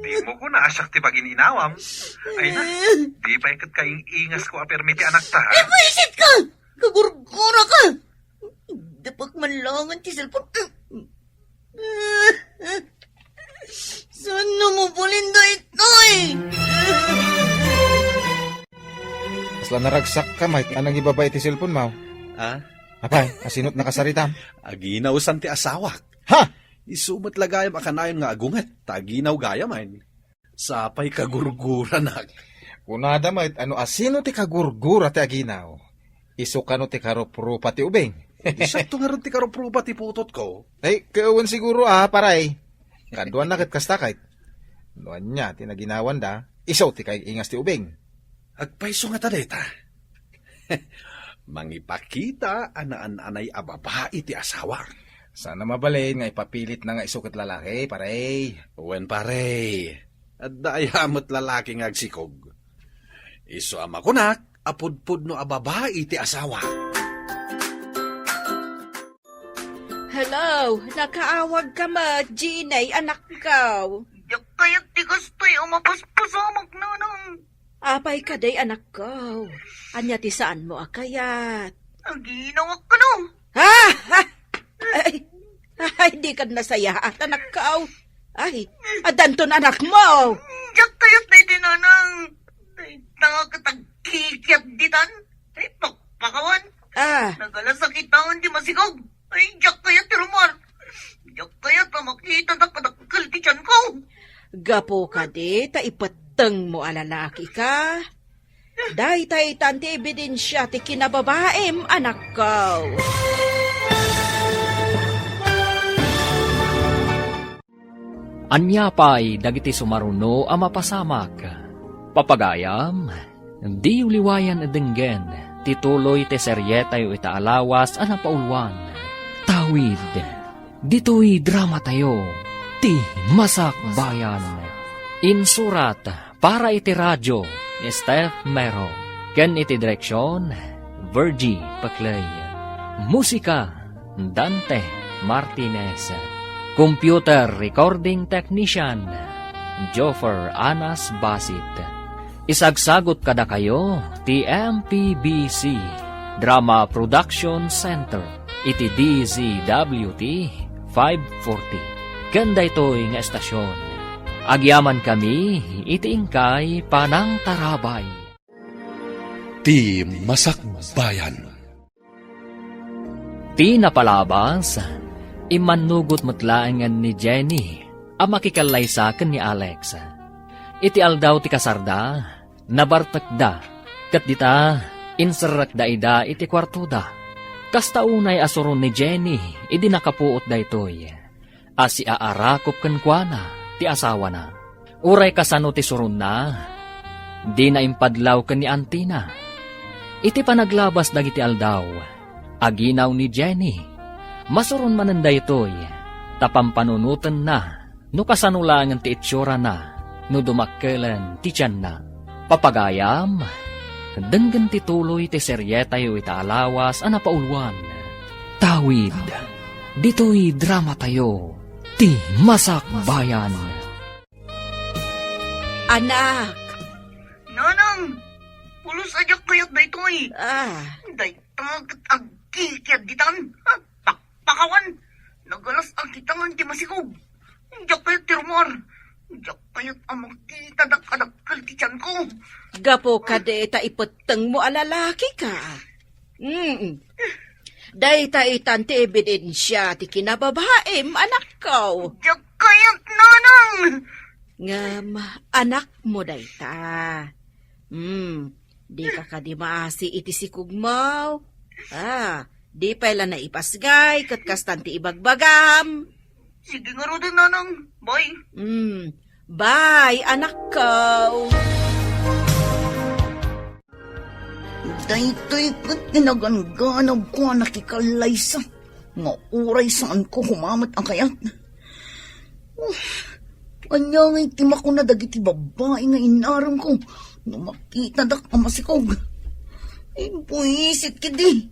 Speaker 1: Di mo ko naasyak ti bagin inawam. Ay na, di pa ikat kaing ingas ko apermiti anak ta.
Speaker 3: Eh, paisit ka! Kagurgura ka! Dapat manlangan ti cellphone. Saan na mo pulindo ito eh?
Speaker 4: Asla naragsak ka, Mike. Anang ibabay ti cellphone mo?
Speaker 1: Ah?
Speaker 4: Apay, asinot nakasaritam.
Speaker 1: Aginaw san ti asawak.
Speaker 4: Ha?
Speaker 1: Isumot lagayam akanayon nga agunget. Taginaw gayaman. Sapay kagurgura nak.
Speaker 4: Kunada, Mike, ano asino ti kagurgura ti aginaw? Isukano ti karoprupa ti ubeng.
Speaker 1: Isakto nga rin ti karoprupa ti putot ko.
Speaker 4: Ay, kauwan siguro paray. Kaduan na kat kastakait. Noan niya, tinaginawan da, isaw ti kay ingas ti ubeng.
Speaker 1: Agpaiso nga tadeta. Mangipakita anay ababa iti asawa.
Speaker 4: Sana mabalin nga ipapilit na nga isukat lalaki, paray.
Speaker 1: Uwen pare. At dayamot lalaki nga agsikog. Iso amakunak, apudpud no ababa iti asawa.
Speaker 6: Hello, nakaawag ka ma, Ginay, anak ko.
Speaker 3: Yak kaya't tigas to'y umapaspasamak na nang.
Speaker 6: Apay ka day, anak ko. Anya ti saan mo akayat?
Speaker 3: Ang ginawak ka no.
Speaker 6: Ha? Ay, di ka nasaya at anak ko. Ay, adanton anak mo.
Speaker 3: Yak kaya't na itinanang. Ay, nakakatagkikiat ditan. Ay, pakpakawan. Nagalasakit taon di masigog. Ay, yak kaya't tirumar. Yak kaya't makita na kadakal ti tiyan ko.
Speaker 6: Gapo ka di, taipatang mo alalaki ka. Day tay tanti ebidensya ti kinababaem, anak ko.
Speaker 2: Anya pa'y dagiti sumaruno a mapasamak. Papagayam, di uliwayan edenggen, tituloy te seryetayo itaalawas a napaulwan. Tawid, dito'y drama tayo, ti Masak Bayan. Insurat, para iti radyo, Steph Mero. Ken iti direksyon, Virgie Paclay. Musika, Dante Martinez. Computer Recording Technician, Joffer Anas Basit. Isagsagot kada kayo, TMPBC, Drama Production Center, iti DZWT 540. Ganda ito'y nga estasyon. Agyaman kami, itiingkay panang tarabay.
Speaker 9: Ti Masakbayan.
Speaker 2: Ti napalabas, imanugot matlaangan ni Jenny, ang makikalaysakan ni Alex. Iti aldaw ti kasarda, nabartakda, kat dita, insarak da ida iti kwartuda. Kasta unay asuron ni Jenny, idi nakapuot da itoy. Asi aarakop kankwana, ti asawa na. Uray kasano ti surun na, di na impadlaw kan ni Antina. Iti panaglabas dagiti aldaw, aginaw ni Jenny, masuron mananda itoy, tapampanunutan na, no kasanulangan ti itsura na, no dumakkelan ti tiyan na. Papagayam, denggan ti tuloy ti seryetayo itaalawas anapaulwan. Tawid, dito'y drama tayo, ti Masakbayan.
Speaker 6: Anak!
Speaker 3: Nanang, pulos ajak kayat na ito eh. Day tagat agkikiyad ditan. Pakpakawan, nagalas ang kitangan ti masikog. Diyak kayat ti rumor. Diyak kayat amang titadakadakal ti tiyan ko.
Speaker 6: Gapo ka de ta ipeteng mo alalaki ka. Day ta itan ti ebidensya ti kinababaem anak ko.
Speaker 3: Diyak kayat nanang.
Speaker 6: Ngam, anak mo day ta. Di ka kadimaasi iti sikugmaw. Di pala na ipasgay, kat kastanti ibagbagam.
Speaker 3: Sige nga rin nanang. Bye.
Speaker 6: Bye, anak ko.
Speaker 3: Daytoy kat ginaganganab ko nakikalaysa. Nga uray saan ko humamat ang kayat. Anya nga'y tima ko na dagiti babae nga inaram ko. No makita dak ang masikog. Buisit kidi.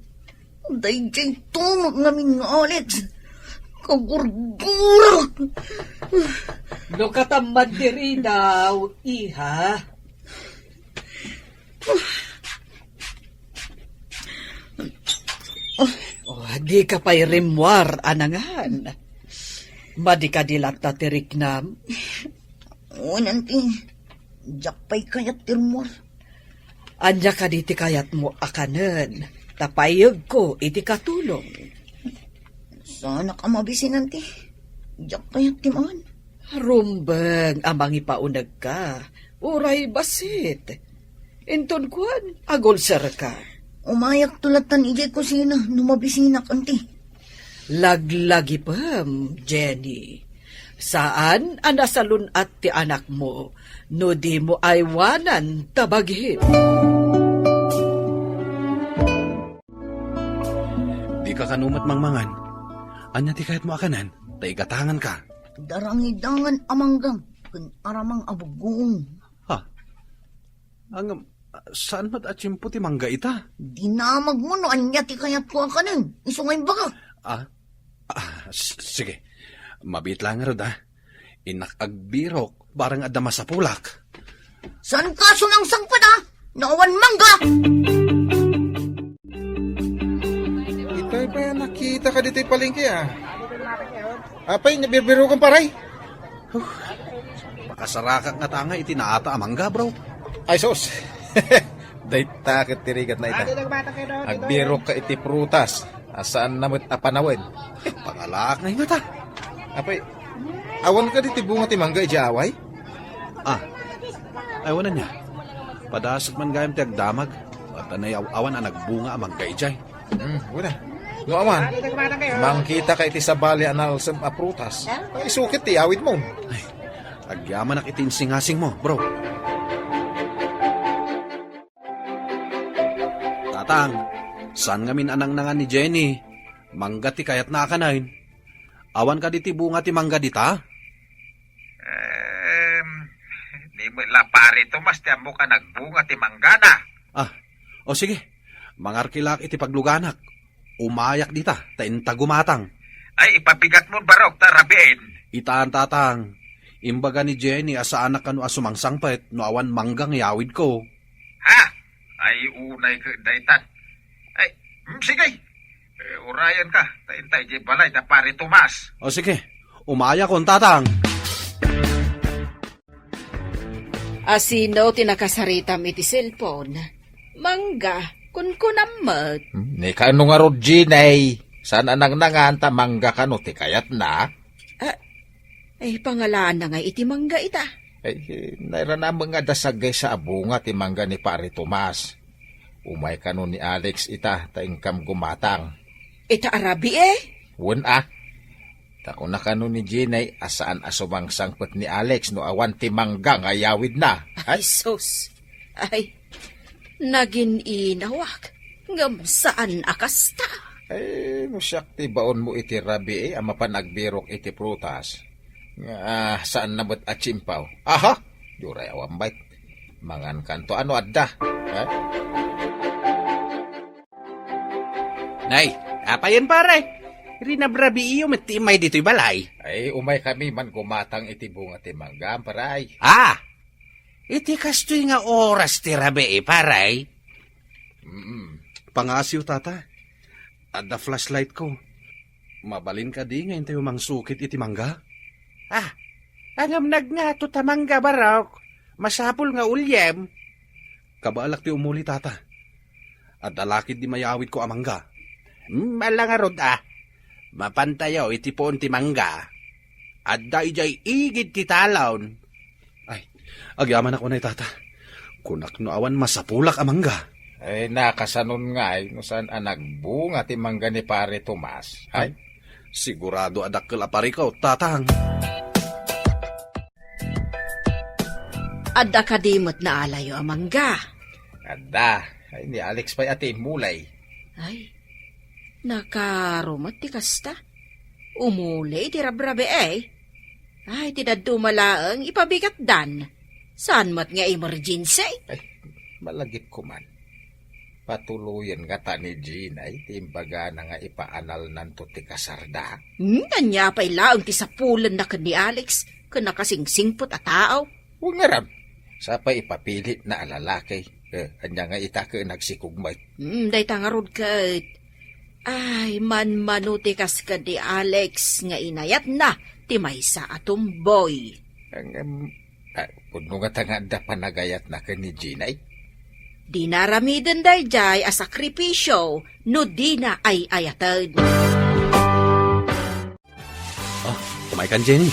Speaker 3: Dayjay tumag namin nga Alex. Kagurgura.
Speaker 8: No katamad diri daw, iha. Di ka pa'y rimwar, anangan. Madi ka dilat na tiriknam.
Speaker 3: O nanti, jakpay kayat tirmor.
Speaker 8: Anya ka di ti kayat mo akanen. Tapayag ko iti katulong.
Speaker 3: Sana ka mabisi nanti. Jakpayat timan.
Speaker 8: Rumbeng amang ipaunag ka. Uray basit. Inton kuan, agol sir ka.
Speaker 3: Umayak tulatan ijay ko sina, numabisinak anti.
Speaker 8: Laglagi pam, Jenny. Saan anasalun at ti anak mo, no di mo aywanan tabaghim?
Speaker 1: Di ka kanumat mangmangan. Anya ti kahit mo akanan, tay gatangan ka.
Speaker 3: Darangidangan amanggang, kun aramang abugung.
Speaker 1: Saan mat atsimpo ti mangga ita?
Speaker 3: Dinamag mo no anya ti kayat ko akanin. Isungay baga.
Speaker 1: Sige. Mabit lang rod Inakagbirok, barang adama sa pulak.
Speaker 3: Saan ka sunangsang pa na? Nawan mangga!
Speaker 4: Itay pa yan, nakita ka dito'y palengke Apay, nabibiro kang paray.
Speaker 1: Makasarakak nga tanga itinaata amangga, bro.
Speaker 4: Ay, sos. Dayta katirigat na ita. Agbiro ka iti prutas. Asaan namit apanawin.
Speaker 1: Pangalak na ingata.
Speaker 4: Apay, awan ka diti bunga ti mangga iti away?
Speaker 1: Ayaw na niya. Padasot man gayam ti agdamag. At anay awan ang nagbunga amang gaijay.
Speaker 4: Wala. No aman, mangkita ka iti sabali analsam a prutas. Ay, sukit ti awid mo.
Speaker 1: Agyaman ak itinsingasing mo, bro. Tatang, saan ngamin anang nangan ni Jenny? Mangga ti kayat na akanain. Awan ka diti bunga ti mangga dita?
Speaker 5: Di mo lapari to, mas tiyan mo ka nagbunga ti manggana.
Speaker 1: O sige, mangarkilak iti pagluganak. Umayak dita, tainta gumatang.
Speaker 5: Ay, ipabigat mo barok, tarabiin.
Speaker 1: Itaan tatang, imbaga ni Jenny asa anak kanu asumangsangpet no awan manggang yawid ko.
Speaker 5: Ha? Ay, unay ka, daytan. Ay, sige. Urayan ka, taintay di balay na pari Tomas.
Speaker 1: O sige, umaya kon tatang.
Speaker 6: Asino tinakasaritam iti cellphone? Mangga, kun kunamot.
Speaker 4: Ni kano nga rod, Ginay. Saan anang nanganta mangga ka no, ti kayat na?
Speaker 6: Ay, pangalaan na nga iti mangga ita.
Speaker 4: Ay, naira na mga dasagay sa abunga ti mangga ni Pare Tomas. Umay ka no ni Alex ita, taingkam gumatang.
Speaker 6: Ita arabi eh.
Speaker 4: Wun Tako na kano ni Ginay, asaan asumang sangpot ni Alex no awan ti mangga nga yawid na.
Speaker 6: Ay, sus. Ay, nagin inawak. Ngam saan akasta?
Speaker 4: Ay, no siyak ti baon mo iti rabi ama pa nagbirok iti prutas. Nga, saan nabot at chimpaw? Aha! Duray awambay. Mangan kanto ano adda?
Speaker 5: Nay, apa yan pare? Rinabrabi iyo matimay dito'y balay.
Speaker 4: Ay, umay kami man gumatang iti bunga ti mangga, paray.
Speaker 5: Iti kastoy nga oras ti rabi paray.
Speaker 1: Pangasiw, tata. Adda flashlight ko. Mabalin ka di ngayon tayo mangsukit iti mangga.
Speaker 5: Angam nagngato ta mangga barok. Masapul nga ulyem.
Speaker 1: Kabaalak ti umuli, tata. Adda lakid di mayawid ko amangga.
Speaker 5: Malangarod Mapantayaw iti poon ti mangga. Adda ijay igid ti talon.
Speaker 1: Agyaman ako na, tata. Kunak no awan masapulak amangga.
Speaker 4: Ay, nakasanon nga ay, no saan nagbunga ti mangga ni Pare Tomas. Ay,
Speaker 1: Sigurado adakkel apari ko, tatang.
Speaker 6: Adda kadimot na alayo amangga.
Speaker 4: adda. Ay, ni Alex pa'y ati mulay.
Speaker 6: Ay, nakarumot ti kasta. Umulay ti rabrabe eh. Ay, tinadumalaang ipabigat dan. Saan mat nga emergency?
Speaker 4: Ay, malagip ko man. Patuluyan nga ta ni Ginay, timbaga na nga ipaanal nanto ti kasarda.
Speaker 6: Kanya pa'y laang ti sapulan na ni Alex, kung nakasingsingpot at tao.
Speaker 4: Huwag nga ram. Sa pa ipapilit na alalakay. Kanya nga itaka nagsikugmay.
Speaker 6: Day tangarod kat. Ay, manuti kas ka di Alex, nga inayat na, ti maysa atong boy.
Speaker 4: Puno nga tanganda panagayat na ka ni Ginay.
Speaker 6: Di naramiden day jay a sakripisyo, no di na ay ayatad.
Speaker 1: Kumay kan, Jenny.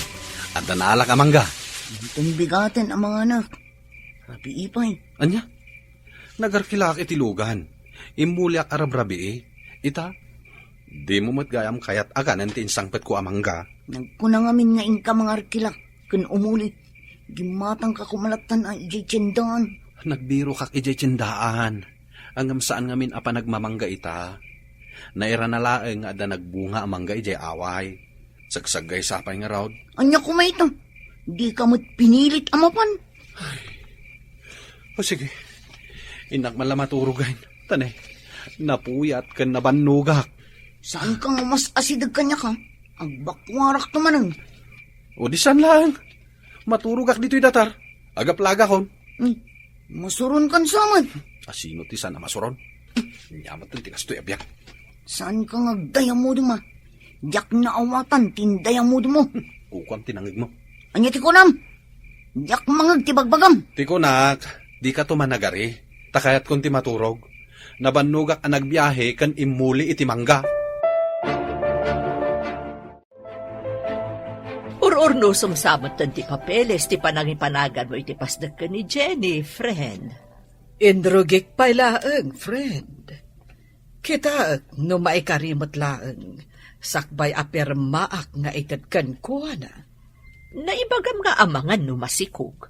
Speaker 1: Adda naalak amangga.
Speaker 3: Tumbigatin ang mga anak. Rabi ipay.
Speaker 1: Anya? Nagarkilak iti lugan. Imulyak arabrabi Ita? Di mo matgayam kayat aganan ti insangpet ko amangga.
Speaker 3: Nagkunangamin nga inka mga arkilak. Kun umuli. Gimatang ka kumalatan ang ijay
Speaker 1: Nagbiro kak ijay tsindaan. Angam saan ngamin apa nagmamangga ita. Naira na laeng nga ada nagbunga amangga ijay away. Sagsagay sapay nga raod.
Speaker 3: Anya kumaita. Di ka mo't pinilit amapan.
Speaker 1: O sige. Inak malamaturugan. Tanay. Napuyat kan nabanugak.
Speaker 3: Saan ka nga mas asidag kanya ka? Agbakwarak tumanang.
Speaker 1: O di saan lang. Maturugak dito'y datar. Agaplaga kon.
Speaker 3: Masuron kan samad.
Speaker 1: Asino ti sana masuron? Nyamat ng tikas to'y abyak.
Speaker 3: Saan ka nga daya mo duma? Diyak na awatan, tindaya mo dumo.
Speaker 1: Kukwam tinangig mo.
Speaker 3: Anya ti kunam? Diyak mangag ti bagbagam.
Speaker 1: Tikunak, di ka tumanagari. Takayat kon ti maturog. Nabanugak ang nagbiyahe kan imuli iti mangga.
Speaker 7: Urno sumsamot tan ti papeles, ti panangipanagan mo iti pasdag ka ni Jenny, friend.
Speaker 8: Indrugik pa'y laeng, friend. Kita, no maikarimot laeng, sakbay apermaak nga itadkan ko na.
Speaker 7: Naibagam nga amangan no masikog.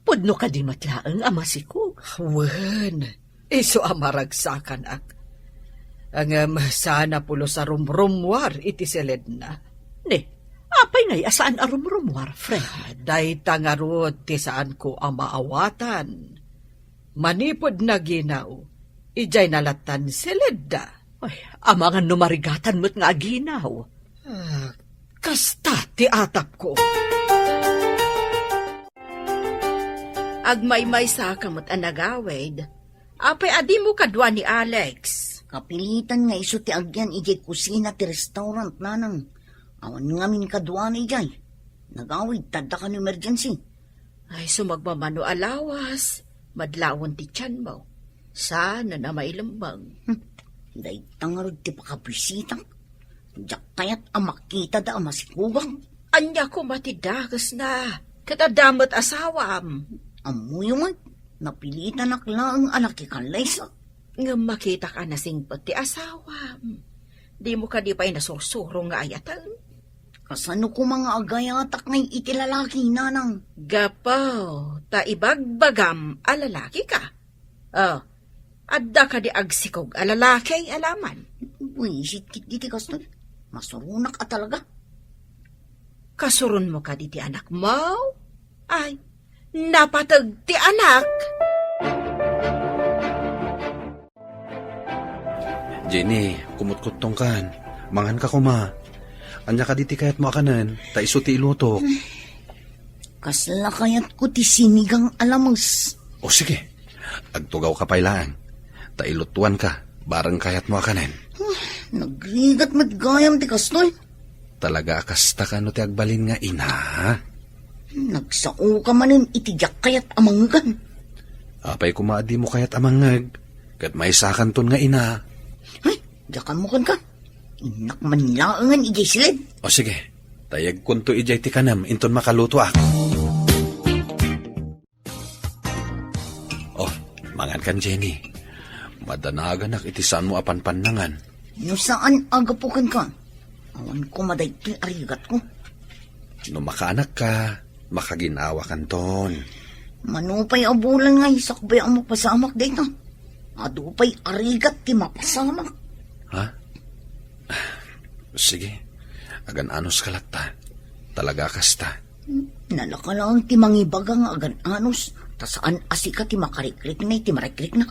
Speaker 7: Pudno ka di matlaeng amasikog.
Speaker 8: Wen, iso amaragsakan ak. Ang sana pulo sa rumrumwar iti seled na.
Speaker 7: Ne, apay ngay asaan arumrumwar, friend.
Speaker 8: Day tangarot ti saan ko ang maawatan. Manipod na ginaw, ijay nalatan seleda.
Speaker 7: Ay, amangan no marigatan mo't nga aginaw.
Speaker 8: Kasta ti atap ko.
Speaker 6: Agmaymay sa kamot anagawid. Apay adi mo kadwa ni Alex.
Speaker 3: Kapilitan nga iso ti agyan ijay kusina ti restaurant nanang. Awan ngamin kadwa ni ijay. Nagawid, tada ka no emergency.
Speaker 6: Ay, sumagmamano alawas, madlawon ti tiyan mo. Sana na mailambang.
Speaker 3: Day tangarod ti pakabisita. Diyak kaya't amakita da amasikugang.
Speaker 6: Anya ko matidagas na, katadamat asawam.
Speaker 3: Amuyo man, napilitan akla ang anak ikan laysa.
Speaker 6: Nga makita ka na singpot ti asawam. Di mo ka di pa'y nasursuro nga ayatan.
Speaker 3: Kasano ko mga agayatak ngay itilalaki nanang.
Speaker 6: Gapaw, ta ibagbagam alalaki ka. Adda ka di agsikog alalaki alaman.
Speaker 3: Buisit kit diti kaston. Masurunak at talaga.
Speaker 6: Kasurun mo ka di ti anak mo? Ay, napatag ti anak.
Speaker 1: Jenny, kumut-kutong kan. Mangan ka kuma. Anya ka diti kayat mo akanan, ta iso ti ilutok.
Speaker 3: Kasla kayat ko ti sinigang alamos.
Speaker 1: O sige, agtugaw ka pailaan. Ta ilutuan ka, barang kayat mo akanan.
Speaker 3: Nagrigat matgayam ti kastoy.
Speaker 1: Talaga akasta ka no ti agbalin nga ina.
Speaker 3: Nagsao ka manin itijak kayat amanggan.
Speaker 1: Apay kumaadi mo kayat amangag. Kat may sakan ton nga ina.
Speaker 3: Ay, jakan mo kan ka. Inak manlaangan ijay silid.
Speaker 1: O sige, tayag kunto ijay ti kanam, inton makaluto ako. Oh, mangan kan Jenny. Madanagan ak itisan mo apan panangan.
Speaker 3: No saan agapukan ka? Awan ko maday ti arigat ko.
Speaker 1: No makaanak ka, makaginawa kan ton.
Speaker 3: Manupay abulan nga isakbay ang mapasamak dito. Adupay arigat ti mapasamak.
Speaker 1: Ha? Sige, agan anos kalata. Talaga kasta.
Speaker 3: Nalaka lang ti mangibagang agan anos. Ta saan asika ti makarikrik na iti marikrik na.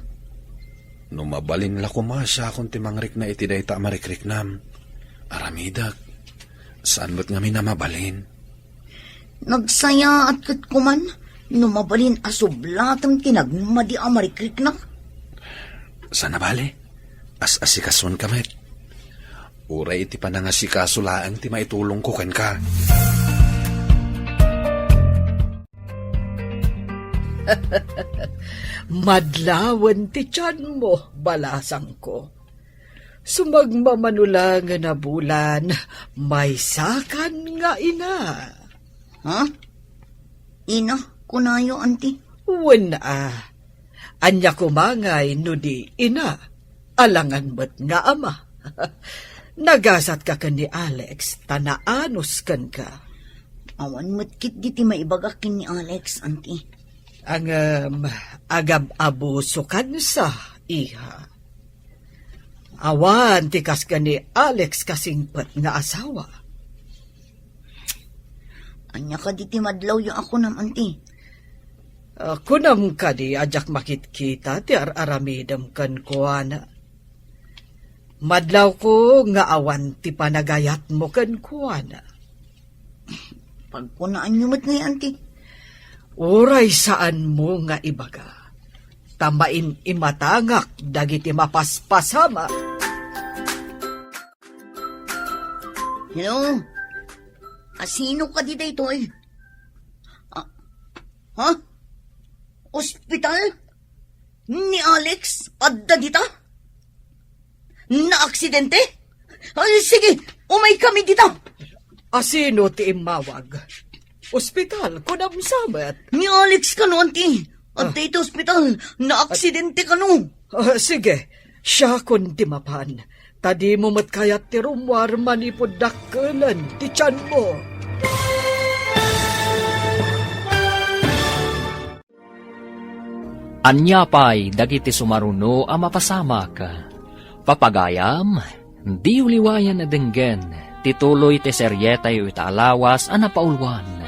Speaker 1: No mabalin la kumasya kung ti mangrik na iti dayta marikrik nam. Aramidak, saan ba't nga minamabalin?
Speaker 3: Nagsaya at kat kuman. Numabalin asublatang tinagmadi ang marikrik na.
Speaker 1: Sana bali? As-asikason kamet. Uray iti panangasikasulaang ti maitulong ko ken ka.
Speaker 8: Madlawan ti tiyan mo, balasang ko. Sumagmamanulang na bulan, may sakan nga ina.
Speaker 3: Ha? Ina, kunayo, anti.
Speaker 8: Wen anya kumangay no di ina, alangan mo't nga ama. Nagasat ka ni Alex, tanaanos kan ka.
Speaker 3: Awan matkit diti maibagakin ni Alex, anti.
Speaker 8: Ang agab-abuso kan sa iha. Awan tikas ka ni Alex kasingpat nga asawa.
Speaker 3: Anya ka diti madlaw yung ako nam, anti.
Speaker 8: Kunam ka di ajak makitkita ti aramidam kan kuana. Madlaw ko nga awan ti panagayat mo kan kuana.
Speaker 3: Pagpunaan nyo mat ngayon, anti.
Speaker 8: Uray saan mo nga ibaga. Tamain imatangak dagiti mapaspasama.
Speaker 3: Hello? Asino ka di dito eh? Ha? Ospital? Ni Alex? Adda dita? Na-aksidente? Ay, sige, umay kami dito.
Speaker 8: Asino ti imawag? Ospital, kunam samet.
Speaker 3: Ni Alex ka no, anti. At dito ospital, na-aksidente ka no.
Speaker 8: Sige, siya kun ti mapan. Tadi mo matkayat ti rumwar manipod dakkelan ti tiyan mo.
Speaker 2: Anya pa'y dagiti sumaruno a mapasamak. Papagayam, di uliwayan na denggen, tituloy ti seryetay italawas a napaulwan.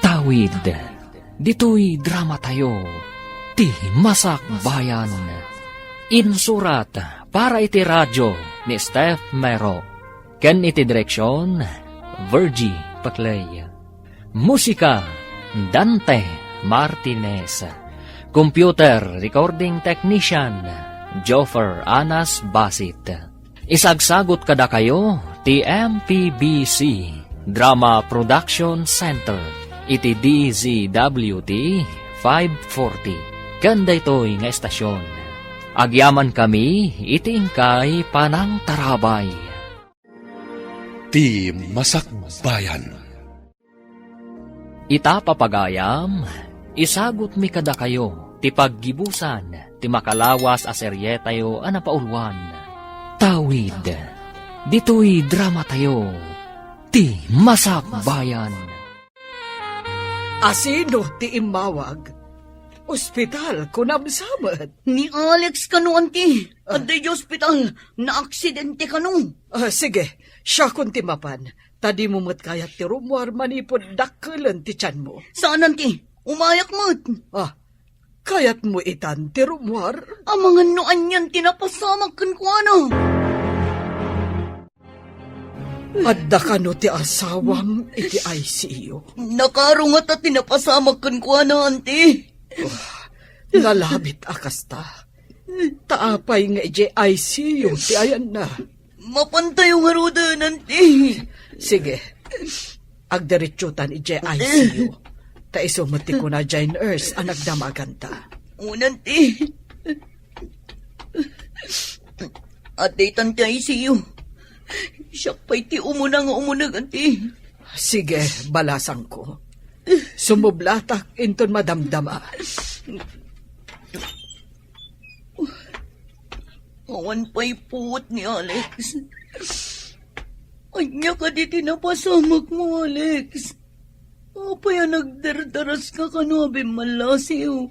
Speaker 2: Tawid, dito'y drama tayo, ti Masak Bayan. Insurat para iti radyo ni Steph Mero. Ken iti direksyon, Virgie Patley. Musika, Dante Martinez. Computer Recording Technician, Joffer Anas Basit. Isagsagot kada kayo, TMPBC, Drama Production Center. iti DZWT 540. Kanda ito'y nga estasyon. Agyaman kami, iti ingkay Panang Tarabay.
Speaker 9: Ti Masakbayan.
Speaker 2: Ita papagayam, isagot mi kada kayo, ti paggibusan, ti makalawas a serye tayo anapaulwan. Tawid, dito'y drama tayo, ti Masakbayan.
Speaker 8: Asino ti imawag? Ospital kunamsamat.
Speaker 3: Ni Alex kanu, anti. Aday di ospital. Na-aksidente kanu.
Speaker 8: Sige, siya kung timapan. Tadi mo mat kayat ti rumwar manipod dakkelan ti tiyan mo.
Speaker 3: Saan, anti? Umayak mo't.
Speaker 8: Kayat mo itan ti rumwar?
Speaker 3: Ang mga noan yan tinapasamag kan ko ano.
Speaker 8: Adda ka no ti asawam iti ICU.
Speaker 3: Nakarungat at tinapasamag kan ko ano, anti.
Speaker 8: Nalabit akasta. Taapay nga iti ICU ti ayan na.
Speaker 3: Mapantay yung haruda, anti.
Speaker 8: Sige, agdiretsutan iti ICU. Taiso mati ko na dyan nurse ang nagdamagan ta.
Speaker 3: Unanti. At daytan ti ICU. Siya pa'y ti umunag, anti.
Speaker 8: Sige, balasang ko. Sumublatak inton madamdama.
Speaker 3: Awan pa'y puot ni Alex. Anya ka di tinapasamag mo, Alex. Apay nagdardaras ka kanabi malasiw.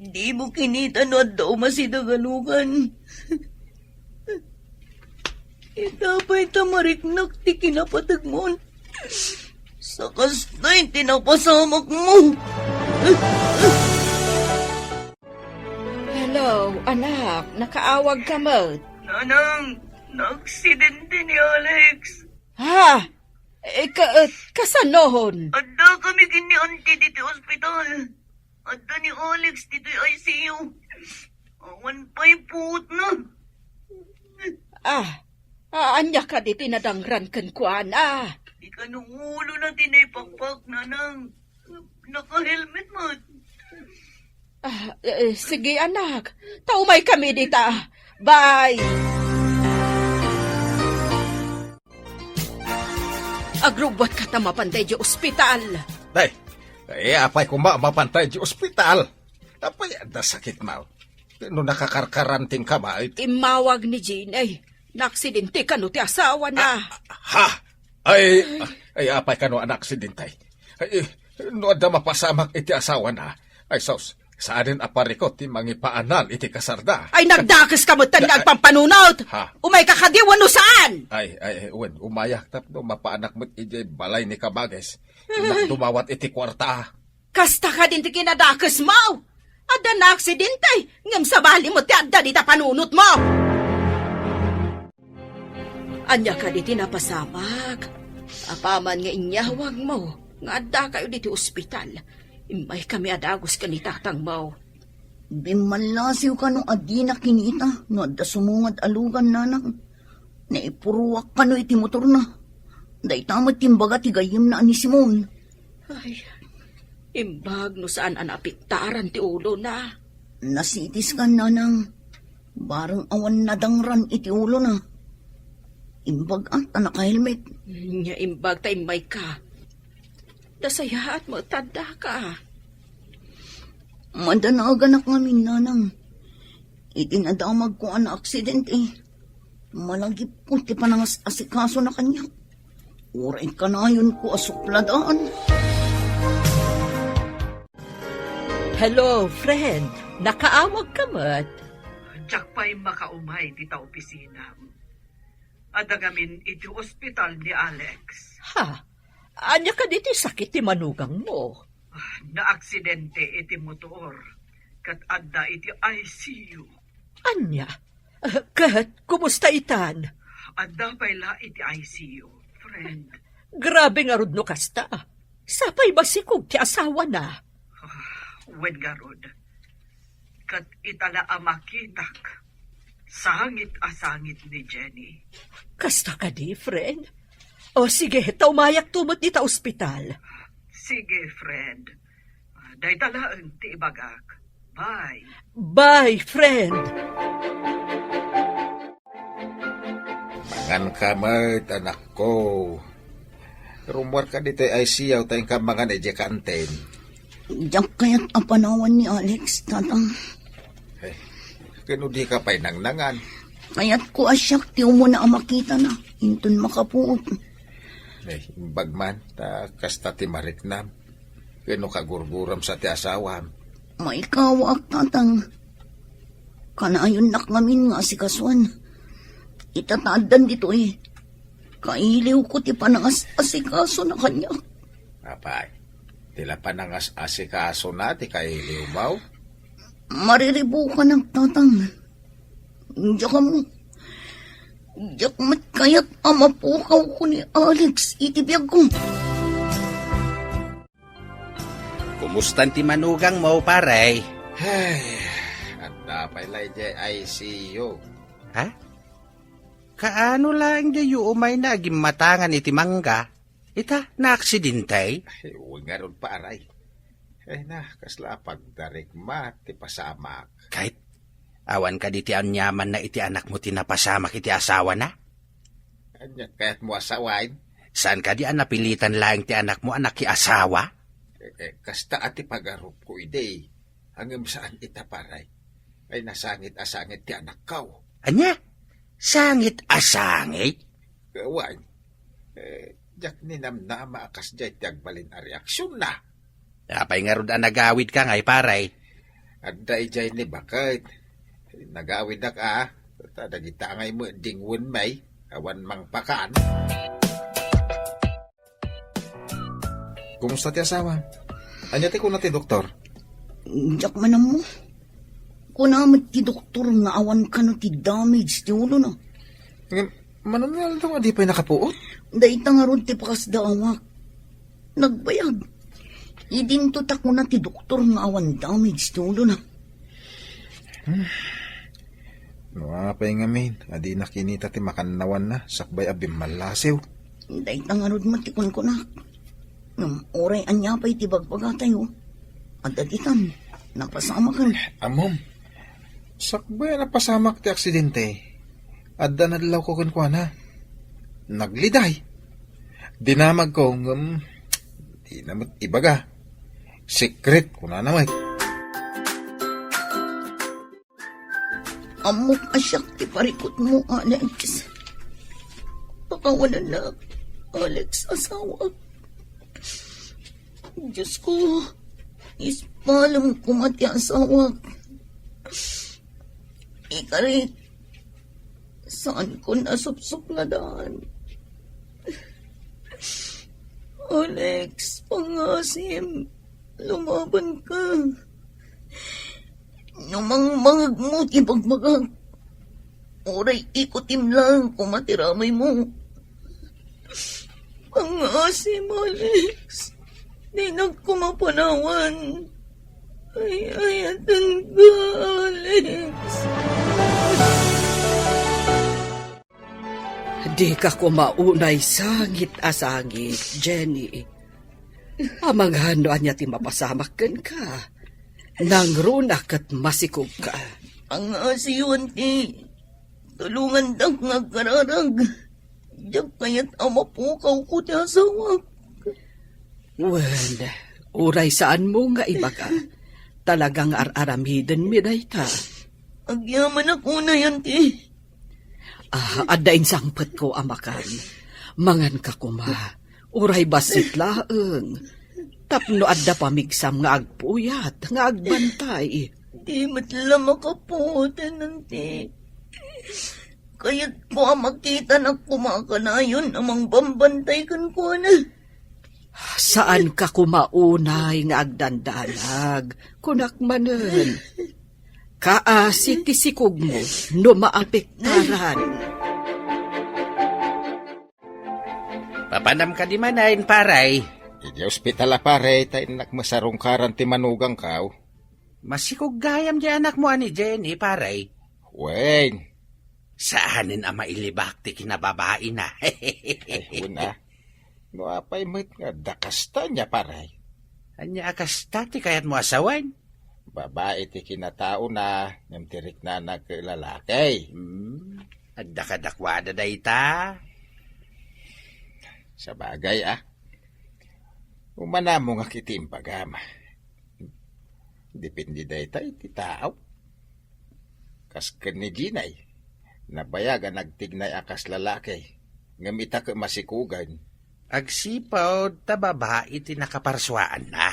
Speaker 3: Di mo kinita no at daw masidagalugan. Itapay tamariknak ti kinapatag mo. Sakas na'y tinapasamak mo.
Speaker 6: Hello, anak. Nakaawag ka mo.
Speaker 3: Nanang, na-aksidente ni Alex.
Speaker 6: Ha? Kasanohon?
Speaker 3: Adda kami kini auntie dito ospital. Adda ni Alex dito ICU. Awan pa'y puot na.
Speaker 6: Anya ka di tinadangran kan kuan,
Speaker 3: Di ka nung ulo na tinaypagpag, nanang. Naka-helmet mo.
Speaker 6: Sige, anak. Taumay kami dita. Bye! Agrubot ka ta mapantay di ospital.
Speaker 4: Day, apay ko mapantay di ospital. Apay, anda sakit mo. No nakakarkaranting ka ba?
Speaker 6: Imawag ni Jean, naaksidente ka no ti asawa na.
Speaker 4: Ha? Ay, apay ka no anak aksidentay. Ay, no ada mapasamak iti asawa na. Ay, sos, saan aparikot ti mangipaanan iti kasarda.
Speaker 6: Ay, nagdakas ka mo tan nagpampanunot.
Speaker 4: Ha?
Speaker 6: Umay kakadiwan no saan?
Speaker 4: Ay, wen, umayak tap no mapaanak mo iti balay ni Kabages. Dumawat iti kwarta.
Speaker 6: Kasta ka din ti kinadakas mo. Ada na aksidente. Ngam sa bali mo ti adda di ta panunot mo. Anya ka di tinapasamag. Apaman nga inyawag mo. Nga adda kayo diti ospital. Imay kami adagos ka ni tatang mo.
Speaker 3: Bimalasiw ka no adi na kinita. No adda sumungad alugan, nanang. Naipuruwak ka no iti motor na. Day tamat timbaga ti gayim na ani Simon.
Speaker 6: Ay, imbag no saan anapiktaran ti ulo na.
Speaker 3: Nasitis ka, nanang. Barang awan nadangran iti ulo na. Imbag at naka-helmet.
Speaker 6: Nya imbag ta imay ka. Dasaya at mo tanda ka.
Speaker 3: Madanagan ako ngamin, nanang. Itinadamag ko ang aksidente. Malagip ko ti panangas asikaso na kanya. Uray ka na yun ko asupladaan.
Speaker 7: Hello, friend. Nakaawag ka mat?
Speaker 10: Diyak pa'y makaumay dita opisina. Adagamin iti ospital ni Alex.
Speaker 7: Ha? Anya ka diti sakit ti manugang mo?
Speaker 10: Naaksidente iti motor. Kat adda iti ICU.
Speaker 7: Anya? Kat, kumusta itan?
Speaker 10: Adda pa'yla iti ICU, friend.
Speaker 7: Grabe nga rod no kasta. Sapay basikog ti asawa na.
Speaker 10: Wen garod. Kat itala amakitak. Sangit ni Jenny.
Speaker 7: Kasta ka di, friend? O sige, taumayak tumot dita ospital.
Speaker 10: Sige, friend. Day talaan ti ibagak. Bye.
Speaker 7: Bye, friend.
Speaker 4: Mangan ka mat, anak ko. Rumor ka dito ay siyaw tayong kamangan ay kanten.
Speaker 3: Diyak kaya't apanawan ni Alex, tatang.
Speaker 4: Kano di ka pa'y nangnangan.
Speaker 3: Kaya't ko asyak, ti mo na makita na. Intun makapuot.
Speaker 4: Imbag man, kasta ti mariknam. Kano ka gurguram sa ti asawam.
Speaker 3: Maikawak, tatang. Kanayon nak ngamin nga si Kaswan. Itataadan dito eh. Kailiw ko ti panangas asikaso na kanya.
Speaker 4: Apay, tila pa nangas asikaso na ti kailiw maw.
Speaker 3: Mariribo ka ng tatang. Diyak mo. Diyak mat kaya't amapukaw ko ni Alex. Itibiyag ko.
Speaker 5: Kumusta ti manugang mo, paray?
Speaker 4: Ay, at napay lay ay ICU.
Speaker 5: Ha? Kaano lang di umay na gimatangan iti mangga? Ita, na-aksidentay?
Speaker 4: Ay, huwag nga ron pa, aray. Ay na, kasla pagdarik ma, ti pasamak.
Speaker 5: Kahit awan ka di ti anyaman na iti anak mo tinapasamak iti asawa na?
Speaker 4: Anya, kaya't mo asawain?
Speaker 5: Saan ka di napilitan lang ti anak mo anak ki asawa?
Speaker 4: Kasta ati pagarup ko ide. Hanggang saan ita paray? Ay nasangit-asangit ti anak kau.
Speaker 5: Anya? Sangit asangit?
Speaker 4: Kawan, jak ninamnama akas jay ti agbalin a reaksyon na.
Speaker 5: Apay nga rod nagawid ka ngay paray.
Speaker 4: Adda ijay ni bakit. Nagawid na ka, tadagita ngay mo dingwon may, awan mang pakaan. Kumusta ti asawa? Anya ti ko na ti doktor?
Speaker 3: Diyak man mo. Kunamit ti doktor nga awan ka no ti damage ti ulo na.
Speaker 4: Manunal daw nga di pa'y nakapuot?
Speaker 3: Dahil nga ron ti pakasdawak. Nagbayag. Idinto ta ko na ti doktor nga awan damage ti ulo na.
Speaker 4: Nuapay nga min, adi nakinita ti makanawan na, sakbay abim malasiw.
Speaker 3: Dahil nga ron matikon ko na. Oray anya pa'y ti bagbaga tayo. At aditan, napasama ka.
Speaker 4: Amom, sakbay na pasamak ti aksidente. Adda nadlaw ko kunkwana. Nagliday. Dinamag ko, di namat ibaga. Secret ko na naman.
Speaker 3: Amok asyak ti parikot mo, Alex. Pakawalan na, Alex, asawa. Diyos ko, ispalam ko mati asawa. Ikarit, saan ko nasupsup na daan? Alex, pangasim, lumaban ka. Numangmangag mo, tibagmagag. Oray ikutim lang kung matiramay mo. Pangasim, Alex. Di nagkumapanawan. Ayatan ka, Alex.
Speaker 8: Di ka kumaunay sangit-asangit, Jenny. Amanghanoan niya ti mapasamak ka. Nangrunak at masikog ka.
Speaker 3: Ang asiyon ti. Tulungan dak nga kararag. Diyak kaya't amapukaw ko ti asawak.
Speaker 8: Well, uray saan mo nga iba ka? Talagang ar-aramiden mi day ta.
Speaker 3: Agyaman ako na yan ti.
Speaker 8: Adain sangpet ko amakan. Mangan ka kuma. Uray basit laeng. Tapno adda pamigsam nga agpuyat, nga agbantay.
Speaker 3: Di matla makaputan nanti. Kaya't ko makita na kumakanayon amang bambantay kan ko na.
Speaker 8: Saan ka kumaunay nga agdandalag? Kunak manen. Kaasi tisikog mo no maapektaran.
Speaker 5: Papanam ka di manayin, paray.
Speaker 4: Iti ospital pare, tayo nakmasarungkaran ti manugang kaw.
Speaker 5: Masikog gayam di anak mo ani Jenny, paray.
Speaker 4: Wen,
Speaker 5: Saanin ang mailibak ti kinababae na.
Speaker 4: una. No apay met nga dakasta niya paray.
Speaker 5: Anya akas tati kayat mo asawan.
Speaker 4: Babae ti kinatao na namtirik na naglalaki.
Speaker 5: At dakadakwada day ta.
Speaker 4: Sa bagay umana mo nga kitim pagama. Depende day ta iti tao. Kas ni Ginay, nabayagan nagtignay akas lalaki. Ngamita ka masikugan.
Speaker 5: Agsipaw ta babae ti nakaparswaan na.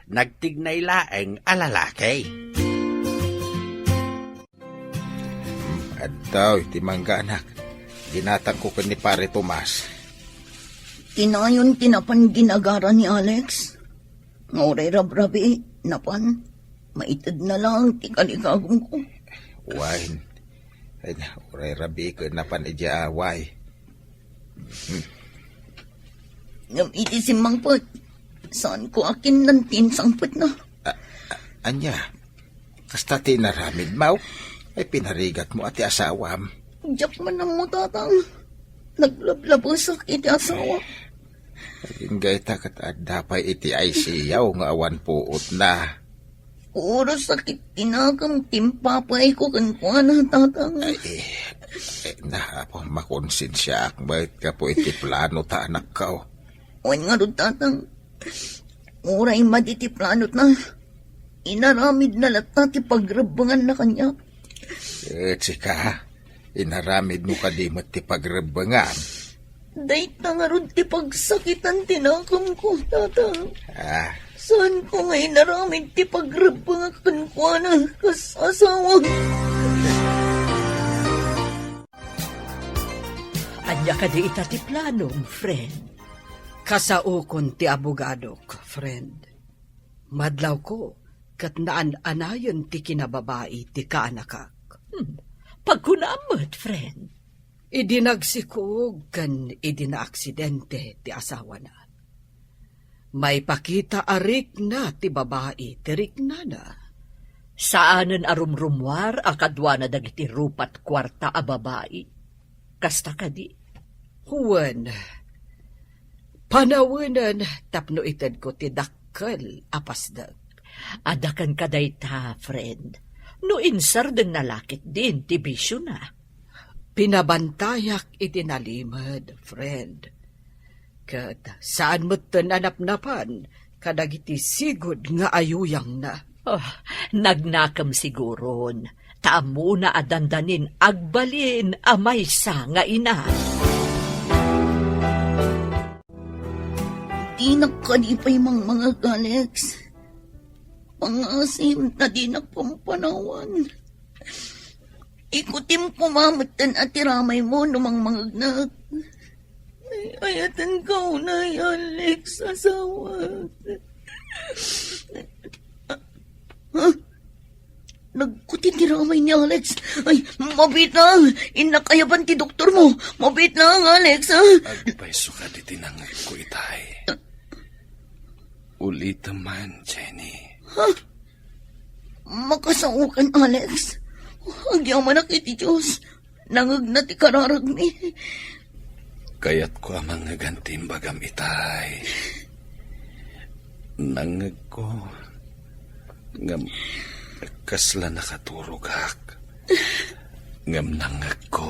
Speaker 5: Nagtignay laeng alalaki.
Speaker 4: At daw iti mangga anak. Ginatang ko ni pare Tomas.
Speaker 3: Tinayon tinapan ginagara ni Alex. Ngoray rabrabi, napan. Maitid na lang, tikaligagong ko.
Speaker 4: Wain. Ay, oray rabi ko napan ija away.
Speaker 3: Ngam iti simangpot. Saan ko akin ng tinsangpot na?
Speaker 4: Anya, kasta tinaramid mau. Ay pinarigat mo ati asawam.
Speaker 3: Diyak man ang mo tatang. Naglablabasak iti asawa.
Speaker 4: Ingay takat at dapay iti ay siyaw nga awan puot na.
Speaker 3: Oras sakit tinagam timpapay ko kankwana tatang.
Speaker 4: Na po makonsensya akbait ka po iti plano ta anak ka.
Speaker 3: Wan nga rin tatang. Oray maditi planot na. Inaramid na lata ti pagrabangan na kanya.
Speaker 4: Sika, inaramid mo kadimot ti pagrebangan.
Speaker 3: Day nga rin ti pagsakitan tinakam ko tatang. Saan ko nga inaramid ti pagrabangan kankwana kas asawa.
Speaker 7: Anya ka di ita ti planong, friend.
Speaker 8: Kasaukon ti abogadok, friend. Madlaw ko, kat naan-anayon ti kinababae ti kaanakak.
Speaker 7: Pagkunamot, friend.
Speaker 8: Idinagsikog kan idinaaksidente ti asawa na. May pakita arik na ti babae ti riknana.
Speaker 7: Saanen arumrumwar akadwa na dagiti rupat kwarta a babae. Kasta kadi.
Speaker 8: Huwan, panawanan tapno ited ko ti dakkel apasdag.
Speaker 7: Adakan kaday ta, friend. No insar den nalakit din ti bisyo na.
Speaker 8: Pinabantayak itinalimad, friend. Kat saan mo't tananap-napan kadagiti sigod nga ayuyang na.
Speaker 7: Nagnakam siguron. Taamo na adandanin agbalin amay sa nga ina.
Speaker 3: Di nagkalipay mga Alex. Pangasim na di nagpampanawan. Ikutim kumamatan at tiramay mo numang mangagnak. Ayatan ka unay, Alex, asawa. Nagkutin tiramay ni Alex. Ay, mabit lang. Inakayaban ti doktor mo. Mabit lang, Alex, ha?
Speaker 9: Agpay suka di tinangay ko itay. Ulit man, Jenny.
Speaker 3: Ha? Makasaukan, Alex. Agyaman na kiti Diyos. Nangag na ti kararag mi.
Speaker 9: Kayat ko ang mga gantim bagam itay. Nangag ko. Ngam, kasla nakaturugak. Ngam nangag ko.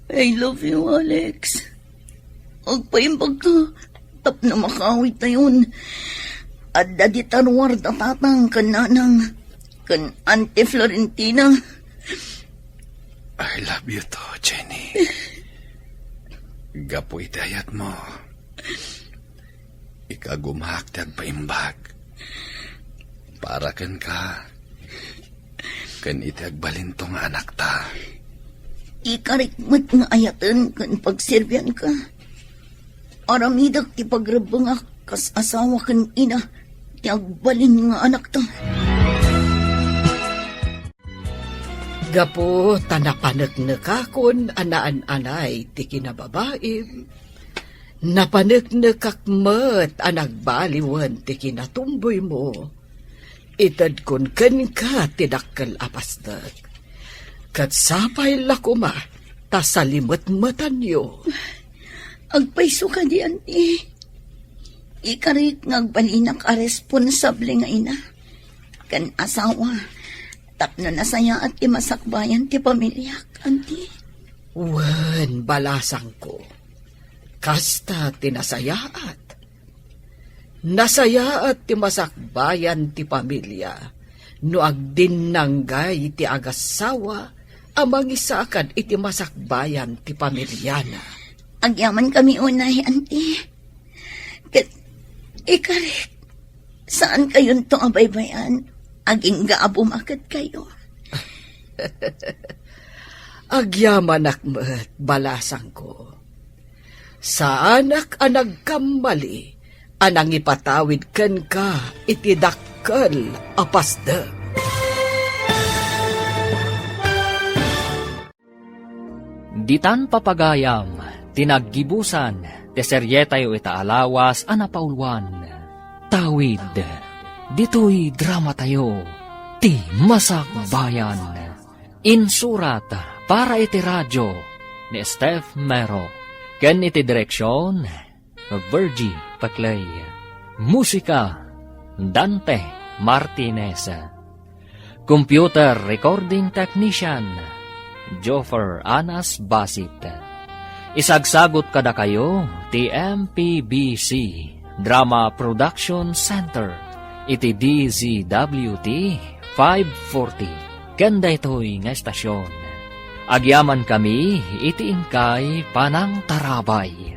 Speaker 3: I love you, Alex. Agpaimbag ka. Tap na makawit na yun. At daditarwar na tatang kananang kan Auntie Florentina.
Speaker 9: I love you to, Jenny. Gapo itayat mo. Ikagumhaktag paimbag. Para kan ka. Kan itagbalintong anak ta.
Speaker 3: Ikarikmat nga ayatan kan pagserbian ka. Aramidak ti pagrabangak kas asawa kan ina. Ti agbalin nga anak ta.
Speaker 8: Gapo tanapanag-nakakon anaan-anay ti kinababaim. Napanag-nakakmat anagbaliwan ti kinatumboy mo. Itad kon ken ka ti dakkel apasdag. Kat sapay lakuma tasalimot matan yo.
Speaker 3: Agpaiso ka di, anti. Ikarit ngagbalinak a responsable nga ina. Kan asawa. Tapno na saya at imasakbayan ti pamilyak, anti.
Speaker 8: Wen, balasang ko. Kasta tinasayaat. Nasayaat ti masakbayan ti pamilya. No agdinanggay ti agasawa, amang isakan iti masakbayan ti pamilyana.
Speaker 3: Agyaman kami unay, anti. Ikarit, saan kayon to abaybayan? Aging gaabumakat kayo.
Speaker 8: Agyaman akmet, balasang ko. Sa anak anag kamali, anang ipatawid ken ka, iti dakkel apasda.
Speaker 2: Ditan papagayam, tinaggibusan, teseryetayo itaalawas, anapaulwan. Tawid, dito'y drama tayo, ti masakbayan. Insurat para iti radyo ni Steph Mero. Ken iti direksyon, Virgie Paclay. Musika, Dante Martinez. Computer Recording Technician, Joffer Anas Basit. Isagsagot kada kayo, ti MPBC Drama Production Center, iti DZWT 540. Kanda ito'y nga estasyon. Agyaman kami, iti ingkay panang tarabay.